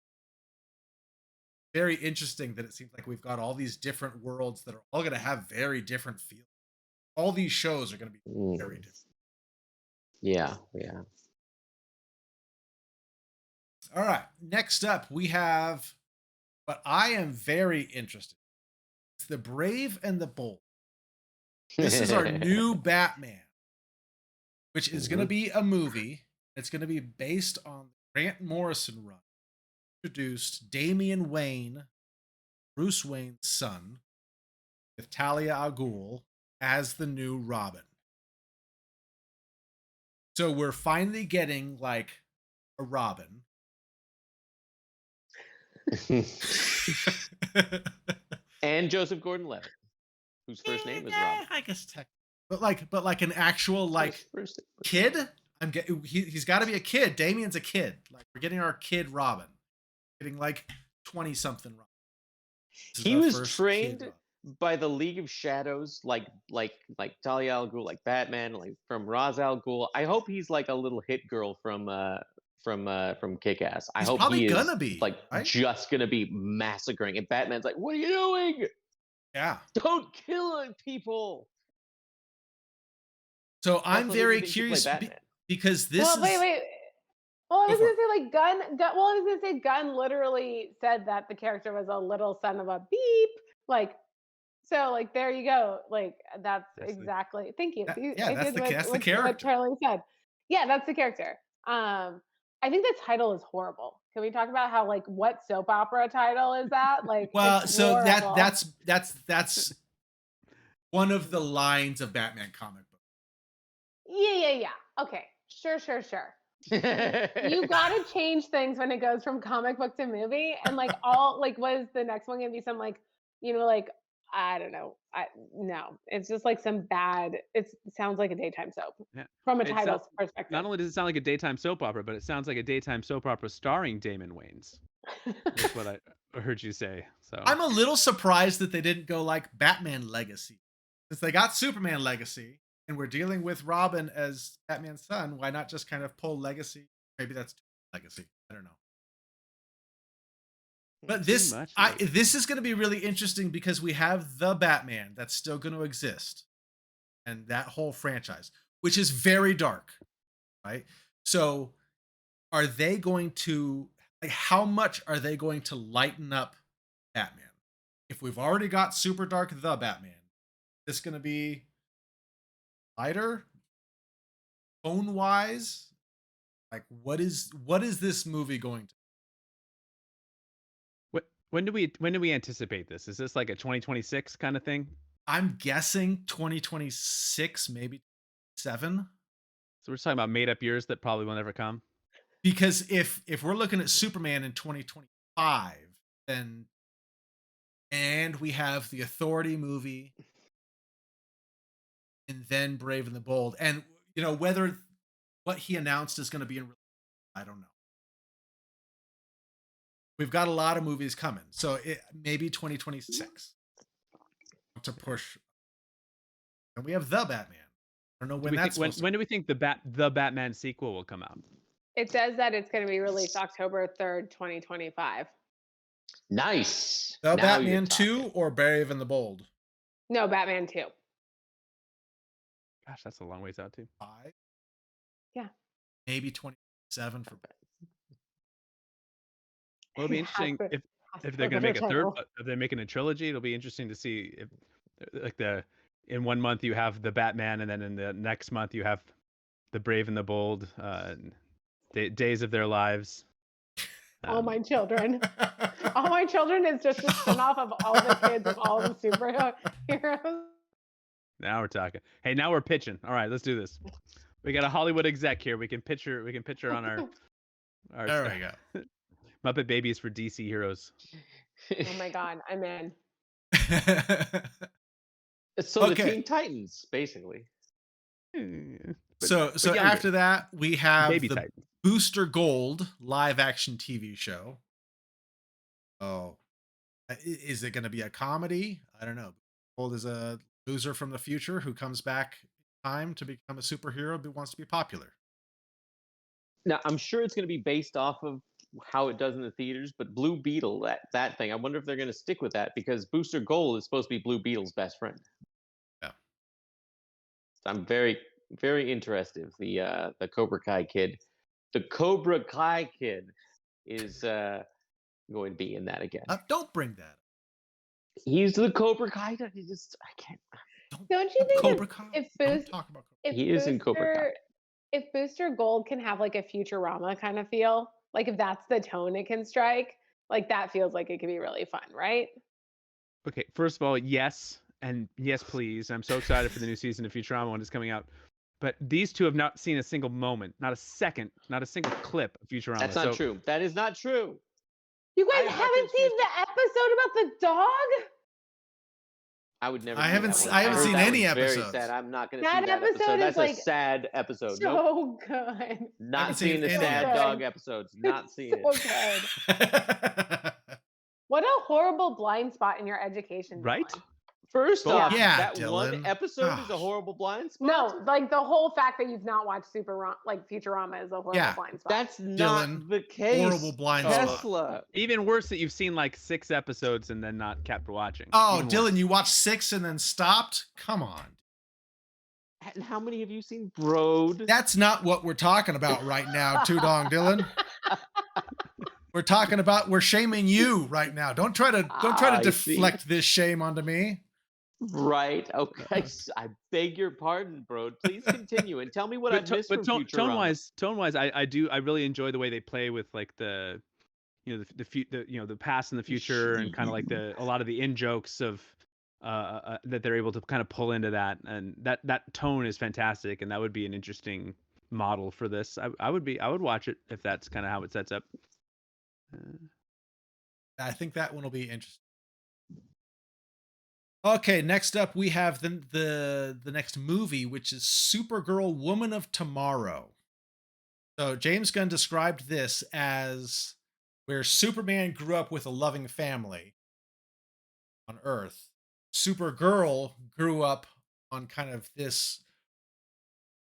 Very interesting that it seems like we've got all these different worlds that are all going to have very different feelings. All these shows are going to be very different. Yeah. All right. Next up, we have what I am very interested in. It's The Brave and the Bold. This is our new Batman, which is going to be a movie. It's going to be based on the Grant Morrison run. Introduced Damian Wayne, Bruce Wayne's son, with Talia al Ghul as the new Robin. So we're finally getting like a Robin. And Joseph Gordon-Levitt, whose first name is Robin. I guess but like an actual like First- kid. He's got to be a kid. Damian's a kid. Like we're getting our kid Robin. Getting like 20 something Robin. He was trained by the League of Shadows, like Talia al Ghul, like Batman, like from Ra's al Ghul. I hope he's like a little hit girl from Kick-Ass. I hope probably he is gonna be, like right? just gonna be massacring, and Batman's like, "What are you doing? Yeah, don't kill people." So I'm Also, very they think he curious played Batman. because this is. Wait. Well, I was Go for gonna say like Gunn literally said that the character was a little son of a beep. Like, so like there you go. Like that's exactly. Thank you. That's the character. What Charlie said. Yeah, that's the character. I think the title is horrible. Can we talk about how like what soap opera title is that? Like, Well, it's so horrible. that's one of the lines of Batman comic book. Yeah. Okay. Sure. You gotta change things when it goes from comic book to movie, and like all like was the next one gonna be some like like I don't know. No, it's just like some bad. It sounds like a daytime soap from a title perspective. Not only does it sound like a daytime soap opera, but it sounds like a daytime soap opera starring Damon Wayans. That's what I heard you say. So I'm a little surprised that they didn't go like Batman Legacy, since they got Superman Legacy. And we're dealing with Robin as Batman's son. Why not just kind of pull Legacy? Maybe that's Legacy. I don't know. But this is going to be really interesting because we have the Batman that's still going to exist, and that whole franchise, which is very dark, right? So, are they going to like how much are they going to lighten up Batman? If we've already got super dark the Batman, is this going to be lighter, tone wise? Like what is this movie going to? When do we anticipate this? Is this like a 2026 kind of thing? I'm guessing 2026, maybe 7. So we're talking about made up years that probably will never come. Because if we're looking at Superman in 2025, then and we have the Authority movie, and then Brave and the Bold, and whether what he announced is going to be in, I don't know. We've got a lot of movies coming, so it maybe 2026 to push. And we have the Batman. I don't know when when do we think the Batman sequel will come out? It says that it's going to be released October 3rd, 2025. Nice. The Batman 2 or Brave and the Bold? No, Batman 2. Gosh, that's a long ways out too. 5? Yeah. Maybe 27 for Batman. Well, it'll be interesting if they're going to make a third. If they're making a trilogy, it'll be interesting to see if, like in 1 month you have the Batman, and then in the next month you have the Brave and the Bold, days of their lives. All my children. All my children is just a spinoff of all the kids of all the superheroes. Now we're talking. Hey, now we're pitching. All right, let's do this. We got a Hollywood exec here. We can pitch her on our. There we go. Muppet Babies for DC heroes. Oh my God, I'm in. So the Teen Titans, basically. So after that, we have Baby the Titans. Booster Gold live action TV show. Oh, is it going to be a comedy? I don't know. Gold is a loser from the future who comes back in time to become a superhero but wants to be popular. Now, I'm sure it's going to be based off of how it does in the theaters, but Blue Beetle, that thing, I wonder if they're going to stick with that, because Booster Gold is supposed to be Blue Beetle's best friend. Yeah. So I'm very, very interested. The Cobra Kai kid. The Cobra Kai kid is going to be in that again. Don't bring that up. He's the Cobra Kai. I can't. Don't you think Cobra Kai? if Don't talk about Cobra. He is in Cobra Kai. If Booster Gold can have like a Futurama kind of feel, like if that's the tone it can strike, like that feels like it could be really fun, right? Okay, first of all, yes, and yes, please. I'm so excited for the new season of Futurama when it's coming out. But these two have not seen a single moment, not a second, not a single clip of Futurama. That's not true. That is not true. You guys I haven't seen the episode about the dog? I would never. I haven't see that one. I haven't heard seen that any one's very episodes. sad. I'm not going to That see that episode episode. is, That's like, a sad episode. So Nope. good. Not seen seeing the any sad of it. dog episodes. Not seeing So it. good. What a horrible blind spot in your education. Right? Dylan. First Yeah. off, Yeah, that Dylan. one episode is a Gosh. horrible blind spot. No, like the whole fact that you've not watched Futurama is a horrible Yeah. blind spot. That's not Dylan, the case. horrible blind spot. Tesla. Even worse that you've seen like 6 episodes and then not kept watching. Oh, Even Dylan, worse. you watched 6 and then stopped? Come on. And how many have you seen Broad? That's not what we're talking about right now, Tudong Dylan. We're shaming you right now. Don't try to I see. deflect this shame onto me. Right. Okay. I beg your pardon, Broad. Please continue and tell me what I've missed from Futurama. Tone wise, I really enjoy the way they play with like the the past and the future and kind of like a lot of the in jokes of that they're able to kind of pull into that, and that tone is fantastic, and that would be an interesting model for this. I would watch it if that's kind of how it sets up. I think that one will be interesting. Okay, next up we have the next movie, which is Supergirl Woman of Tomorrow. So James Gunn described this as where Superman grew up with a loving family on Earth. Supergirl grew up on kind of this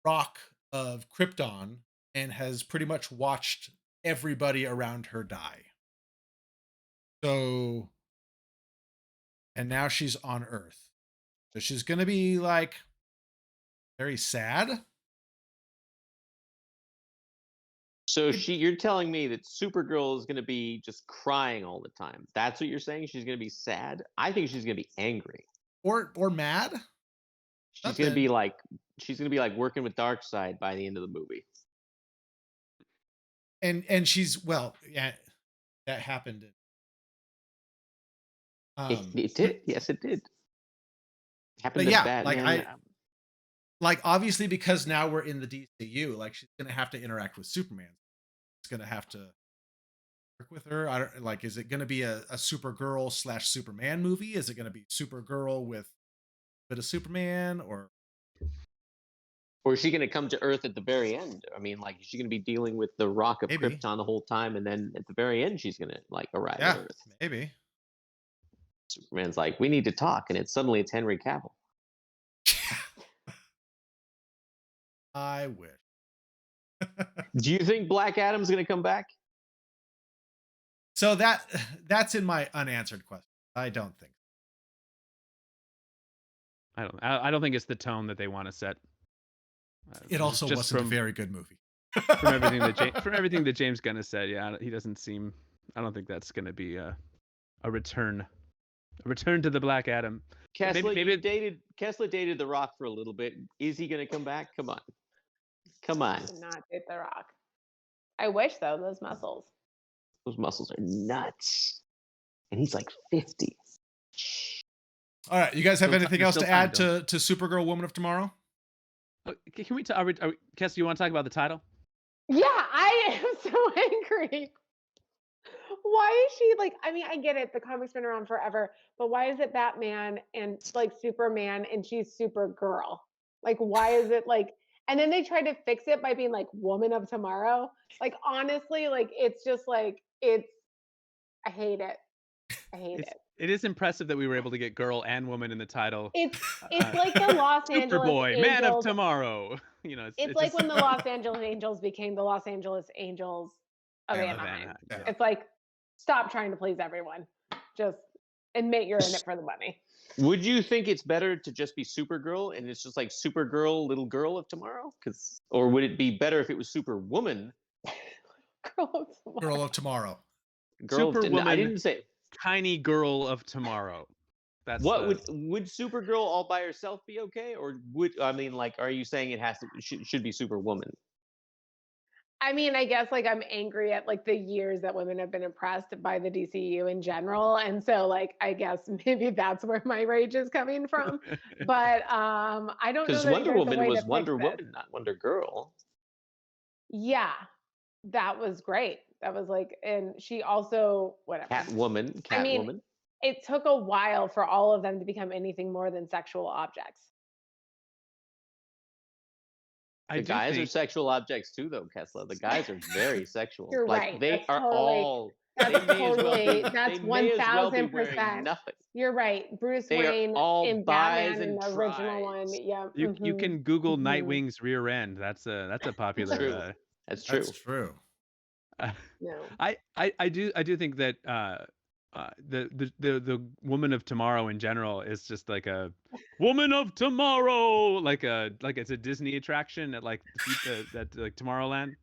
rock of Krypton and has pretty much watched everybody around her die. So, and now she's on Earth. So she's going to be like very sad. So you're telling me that Supergirl is going to be just crying all the time. That's what you're saying? She's going to be sad? I think she's going to be angry. Or mad. She's going to be like working with Darkseid by the end of the movie. And she's, well, yeah, that happened. It did. Yes, it did. Happened But to yeah, Batman. like obviously because now we're in the DCU, like she's gonna have to interact with Superman. It's gonna have to work with her. I don't like. Is it gonna be a Supergirl / Superman movie? Is it gonna be Supergirl with a bit of Superman, or is she going to come to Earth at the very end? I mean, like, is she going to be dealing with the rock of Maybe. Krypton the whole time, and then at the very end, she's going to like arrive yeah, at Earth? maybe. Superman's like, we need to talk, and it's Henry Cavill. I wish. Do you think Black Adam's going to come back? So that's in my unanswered question. I don't think. I don't think it's the tone that they want to set. It also just wasn't a very good movie. from everything that James Gunn has said. Yeah, he doesn't seem. I don't think that's going to be a return to the Black Adam. Kessler dated The Rock for a little bit. Is he going to come back? Come on. Did not date The Rock. I wish though. Those muscles are nuts, and he's like 50. All right, you guys have anything you're else still to add fine, to Supergirl Woman of Tomorrow? Can we? Kess, you want to talk about the title? Yeah, I am so angry. Why is she like? I mean, I get it. The comic's been around forever, but why is it Batman and like Superman and she's Supergirl? Like, why is it like? And then they tried to fix it by being like Woman of Tomorrow. Like, honestly, like it's just like it's. I hate it. I hate it. It is impressive that we were able to get girl and woman in the title. It's like the Los Angeles Superboy, Angels. Man of Tomorrow. You know, it's like when the Los Angeles Angels became the Los Angeles Angels of Anaheim. Yeah. It's like, stop trying to please everyone. Just admit you're in it for the money. Would you think it's better to just be Supergirl and it's just like Supergirl, Little Girl of Tomorrow? Or would it be better if it was Superwoman Girl of Tomorrow. Girl of Tomorrow. Girl, I Superwoman. didn't say Tiny girl of tomorrow. That's what the, would Supergirl all by herself be okay, or are you saying it has to should be Superwoman? I mean, I guess like I'm angry at like the years that women have been oppressed by the DCU in general. And so like I guess maybe that's where my rage is coming from. But I don't know Because that Wonder there's a Woman way to was fix Wonder this. Woman, not Wonder Girl. Yeah, that was great. That was like, and she also whatever. Catwoman. I mean, it took a while for all of them to become anything more than sexual objects. I The do guys are think sexual objects too, though, Kessler. The guys are very sexual. You're like right. they That's are totally- all. That's they may as well totally. be, That's they may as well be 1000%. wearing nothing. You're right. Bruce They are Wayne all in buys Batman in and the original one. tries. Yeah. you can Google Mhm. Nightwing's rear end. That's a popular. true. That's true. That's true. No. I do think that the woman of tomorrow in general is just like a woman of tomorrow, like it's a Disney attraction at like that like Tomorrowland.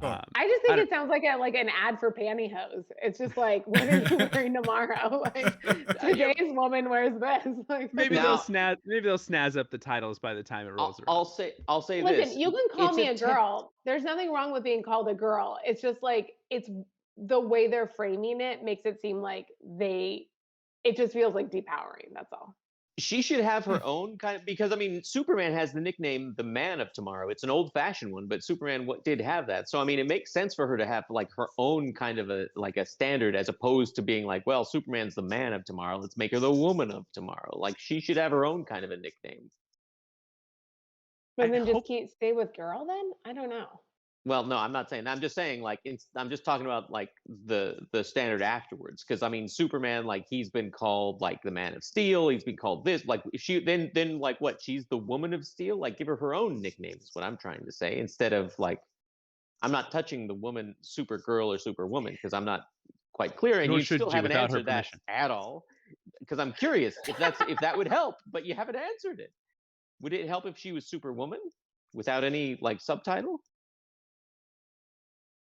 Sure. I just think I it sounds like an ad for pantyhose. It's just like, what are you wearing tomorrow? Like today's woman wears this. Like maybe Now- they'll snazz up the titles by the time it rolls around. I'll say Listen, this. you can call It's me a te- girl. There's nothing wrong with being called a girl. It's just like it's the way they're framing it makes it seem like it just feels like depowering. That's all. She should have her own kind of, because I mean, Superman has the nickname the Man of Tomorrow. It's an old-fashioned one, but Superman did have that. So I mean, it makes sense for her to have like her own kind of a standard, as opposed to being like, well, Superman's the Man of Tomorrow, let's make her the Woman of Tomorrow. Like she should have her own kind of a nickname. But I then hope- just stay with girl then? I don't know. Well, no, I'm not saying. I'm just saying, like, I'm just talking about like the standard afterwards. Because I mean, Superman, like, he's been called like the Man of Steel. He's been called this. Like, if she then like what? She's the Woman of Steel. Like, give her own nickname. Is what I'm trying to say. Instead of like, I'm not touching the woman, Supergirl or Superwoman, because I'm not quite clear, and Nor you should still you haven't without her answered that permission. at all. Because I'm curious if that would help, but you haven't answered it. Would it help if she was Superwoman without any like subtitle?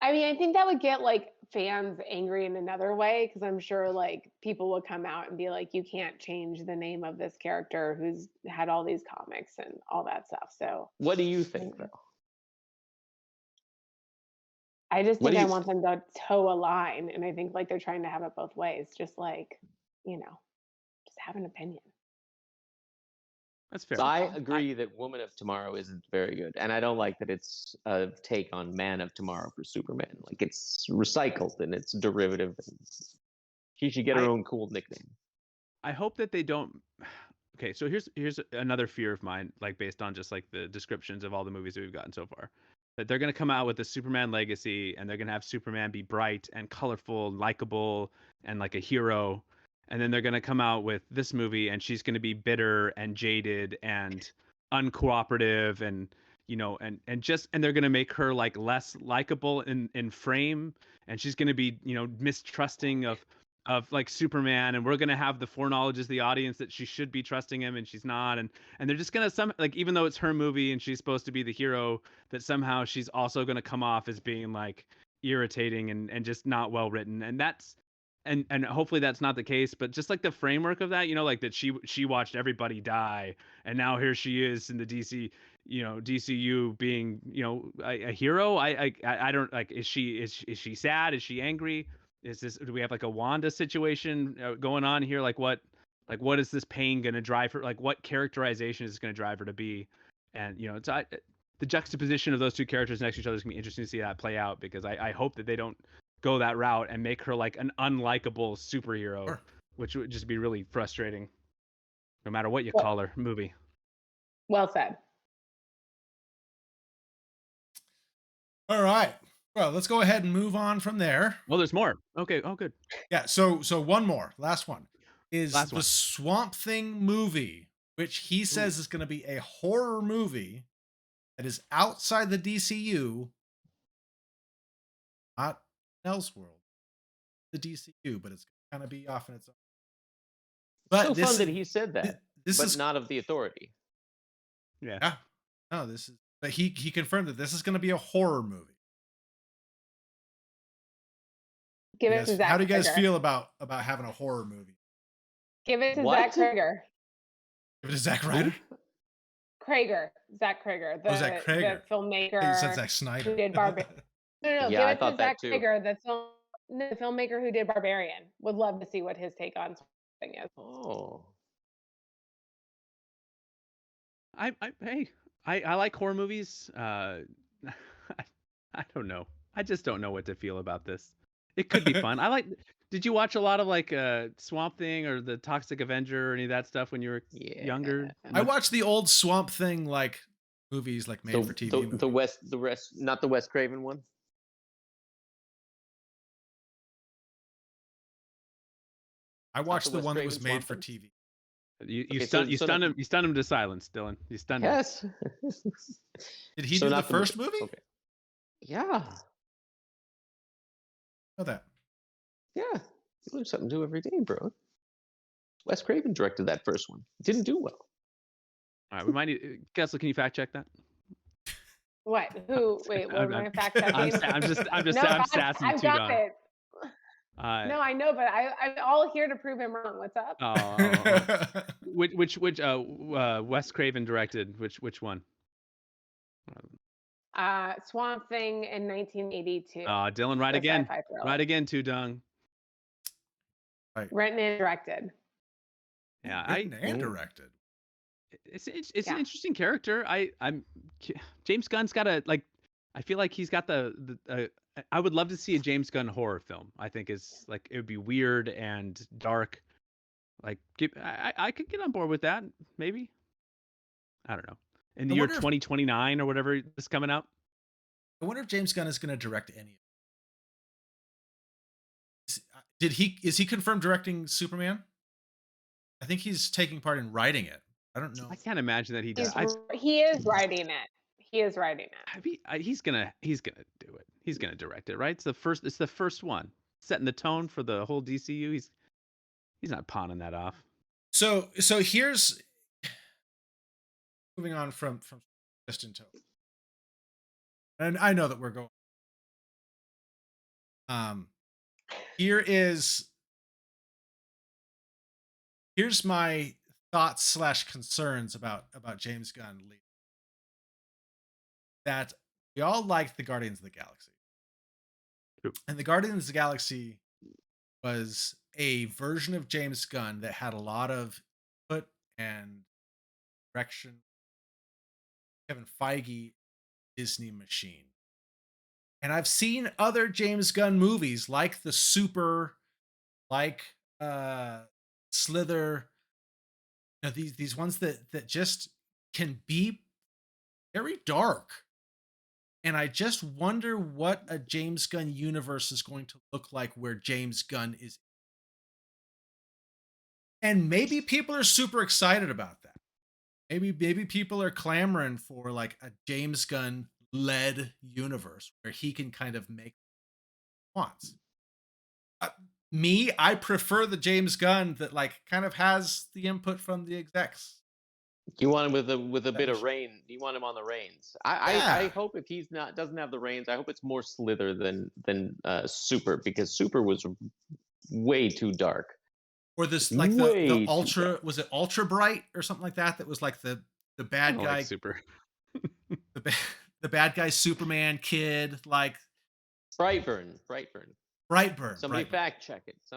I mean, I think that would get like fans angry in another way because I'm sure like people would come out and be like, you can't change the name of this character who's had all these comics and all that stuff. So What do you think, though? I just What think do I you- want them to toe a line. And I think like they're trying to have it both ways, just like, just have an opinion. That's fair. I agree that Woman of Tomorrow isn't very good, and I don't like that it's a take on Man of Tomorrow for Superman. Like it's recycled and it's derivative. She should get her own cool nickname. I hope that they don't. Okay, so here's another fear of mine, like based on just like the descriptions of all the movies that we've gotten so far, that they're gonna come out with a Superman legacy and they're gonna have Superman be bright and colorful, likable, and like a hero, and then they're gonna come out with this movie and she's gonna be bitter and jaded and uncooperative and and they're gonna make her like less likable in frame, and she's gonna be mistrusting of like Superman, and we're gonna have the foreknowledge as the audience that she should be trusting him and she's not, and they're just gonna like, even though it's her movie and she's supposed to be the hero, that somehow she's also gonna come off as being like irritating and just not well written, and that's and hopefully that's not the case, but just like the framework of that, like that she watched everybody die and now here she is in the DCU being a hero. I don't like, is she sad, is she angry? Do we have like a Wanda situation going on here? Like what is this pain going to drive her? Like what characterization is going to drive her to be? And the juxtaposition of those two characters next to each other is going to be interesting to see that play out, because I hope that they don't go that route and make her like an unlikable superhero, Sure. which would just be really frustrating, no matter what you Well- call her movie. Well said. All right. Well, let's go ahead and move on from there. Well, there's more. Okay. Oh, good. Yeah. So one more, last one is Last the one. Swamp Thing movie, which he says is going to be a horror movie that is outside the DCU, not Elseworld, the DCU, but it's going to be off in its own. But So this fun is- that he said that, this but is not of the Authority. yeah. No, this is. But he confirmed that this is going to be a horror movie. Give it to Zach How do you guys Krieger. feel about having a horror movie? Give it to What? Zach Krieger. Give it to Zack Ryder? Zach Krieger, Oh, Zack Krieger. the You said filmmaker Zack Snyder. who did No, Yeah, give I it to thought that Zach too. Krieger, the filmmaker who did Barbarian. Would love to see what his take on thing is. Oh. I like horror movies. I don't know. I just don't know what to feel about this. It could be fun. Did you watch a lot of like Swamp Thing or the Toxic Avenger or any of that stuff when you were younger? I watched the old Swamp Thing like movies, like made for TV. Not the Wes Craven one. I watched the Wes one that Craven was made Swamp for Thing? TV. You stunned him to silence, Dylan. You stunned him. Yes. Did he So do the not the- first movie? Okay. Yeah. Know that. Yeah. You learn something new every day, bro. Wes Craven directed that first one. It didn't do well. All right, we might need Kessler. Can you fact check that? What? Who? Wait, what am I fact checking? I'm sassy I've too, got Don. it. No, I know, but I'm all here to prove him wrong. What's up? Oh. Which Wes Craven directed? Which one? Swamp Thing in 1982. Dylan, right The again. sci-fi thriller. Right again, too, Dung. Written and directed. Yeah, Written and directed. It's an interesting character. I'm James Gunn's got a like. I feel like he's got the I would love to see a James Gunn horror film. I think is like it would be weird and dark. Like I could get on board with that. Maybe. I don't know. In the year 2029 or whatever is coming out. I wonder if James Gunn is going to direct any. Is he confirmed directing Superman? I think he's taking part in writing it. I don't know. I can't imagine that he does. He is writing it. He's gonna do it. He's gonna direct it, right? It's the first one, setting the tone for the whole DCU. He's not pawning that off. So here's moving on from distant tone, and I know that we're going. Here's my thoughts / concerns about James Gunn leaving. That we all liked the Guardians of the Galaxy. True. And the Guardians of the Galaxy was a version of James Gunn that had a lot of input and direction. Kevin Feige, Disney machine. And I've seen other James Gunn movies like The Super, like Slither, these ones that just can be very dark. And I just wonder what a James Gunn universe is going to look like where James Gunn is. And maybe people are super excited about that. Maybe people are clamoring for like a James Gunn led universe where he can kind of make what he wants. I prefer the James Gunn that like kind of has the input from the execs. You want him with a bit of reign. You want him on the reins. I hope if he's doesn't have the reins, I hope it's more Slither than Super, because Super was way too dark. Or this like the ultra, was it Ultra Bright or something like that? That was like the bad guy like Super. the bad guy Superman kid, like Brightburn. Somebody Brightburn. fact check it. So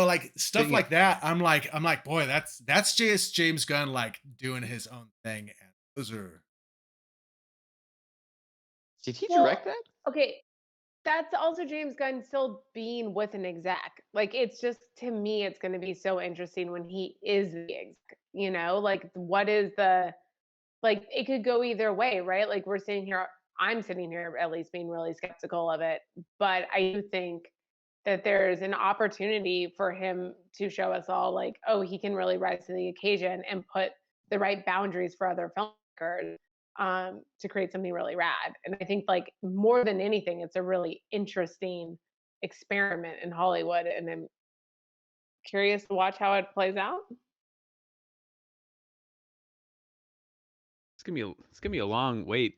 like stuff like that. I'm like, boy, that's just James Gunn like doing his own thing, and those are. Did he direct that? Okay, that's also James Gunn still being with an exec. Like it's just, to me, it's going to be so interesting when he is the exec. Like what is like it could go either way, right? Like I'm sitting here at least being really skeptical of it, but I do think that there's an opportunity for him to show us all like, oh, he can really rise to the occasion and put the right boundaries for other filmmakers to create something really rad. And I think like more than anything, it's a really interesting experiment in Hollywood, and I'm curious to watch how it plays out. It's gonna be a long wait.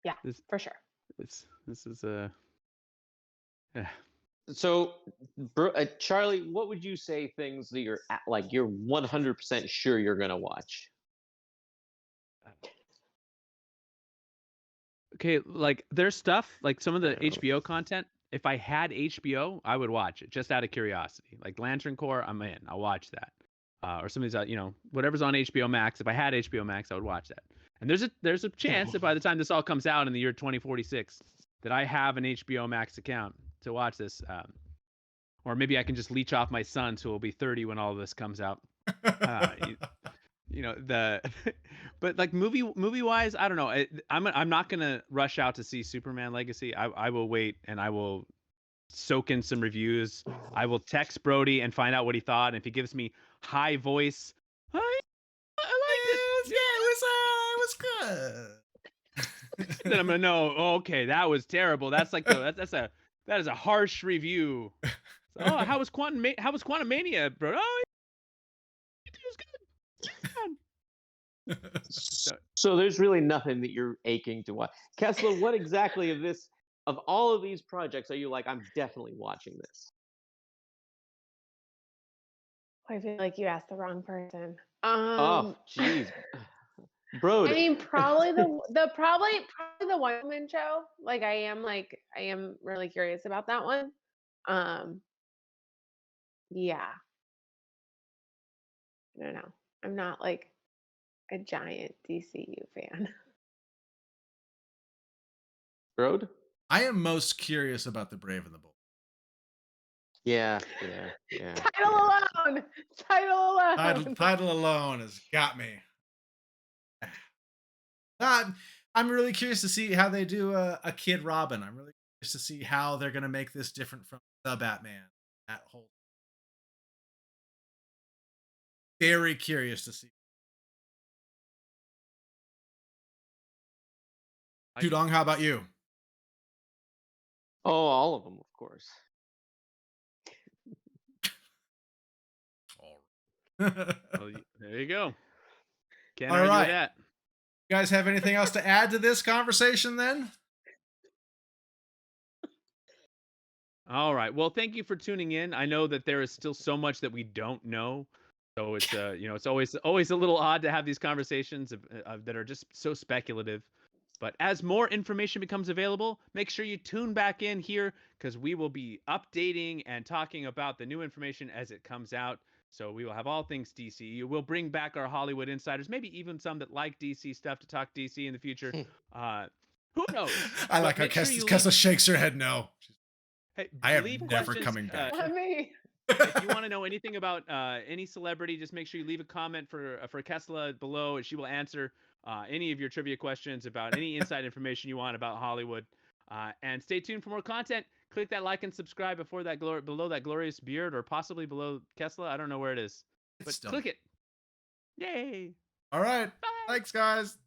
Yeah, for sure. This is a So, Charlie, what would you say things that you're like you're 100% sure you're gonna watch? Okay, like there's stuff like some of the HBO content. If I had HBO, I would watch it just out of curiosity. Like Lantern Corps, I'm in. I'll watch that. Or some of these, whatever's on HBO Max. If I had HBO Max, I would watch that. And there's a chance that by the time this all comes out in the year 2046, that I have an HBO Max account to watch this. Or maybe I can just leech off my son, who will be 30 when all of this comes out. But like movie wise, I don't know. I'm not gonna rush out to see Superman Legacy. I will wait and I will soak in some reviews. I will text Brody and find out what he thought. And if he gives me high voice, I liked it. Yeah, it was good. Then I'm gonna know. Oh, okay, that was terrible. That's like that is a harsh review. So, how was Quantumania, bro? Oh, it was good. So there's really nothing that you're aching to watch. Kessler, what exactly of all of these projects are you like, I'm definitely watching this? I feel like you asked the wrong person. Oh, jeez. Bro. I mean, probably probably the One Woman Show. Like I am really curious about that one. Yeah. I don't know. I'm not like a giant DCU fan. Road? I am most curious about The Brave and the Bold. Yeah. Title alone has got me. I'm really curious to see how they do a Kid Robin. I'm really curious to see how they're going to make this different from the Batman. That whole. Very curious to see. Tudong, how about you? Oh, all of them, of course. Well, there you go. Can't All argue right. with that. You guys have anything else to add to this conversation then? All right. Well, thank you for tuning in. I know that there is still so much that we don't know. So it's it's always a little odd to have these conversations that are just so speculative. But as more information becomes available, make sure you tune back in here because we will be updating and talking about the new information as it comes out. So we will have all things DCU. We'll bring back our Hollywood insiders, maybe even some that like DC stuff to talk DC in the future. Who knows? I like how Kessler shakes her head no. Hey, I am never coming back. Not me. If you want to know anything about any celebrity, just make sure you leave a comment for Kessler below, and she will answer any of your trivia questions about any inside information you want about Hollywood. And stay tuned for more content. Click that like and subscribe below that glorious beard, or possibly below Kessler. I don't know where it is, but click it. Yay! All right. Bye. Thanks, guys.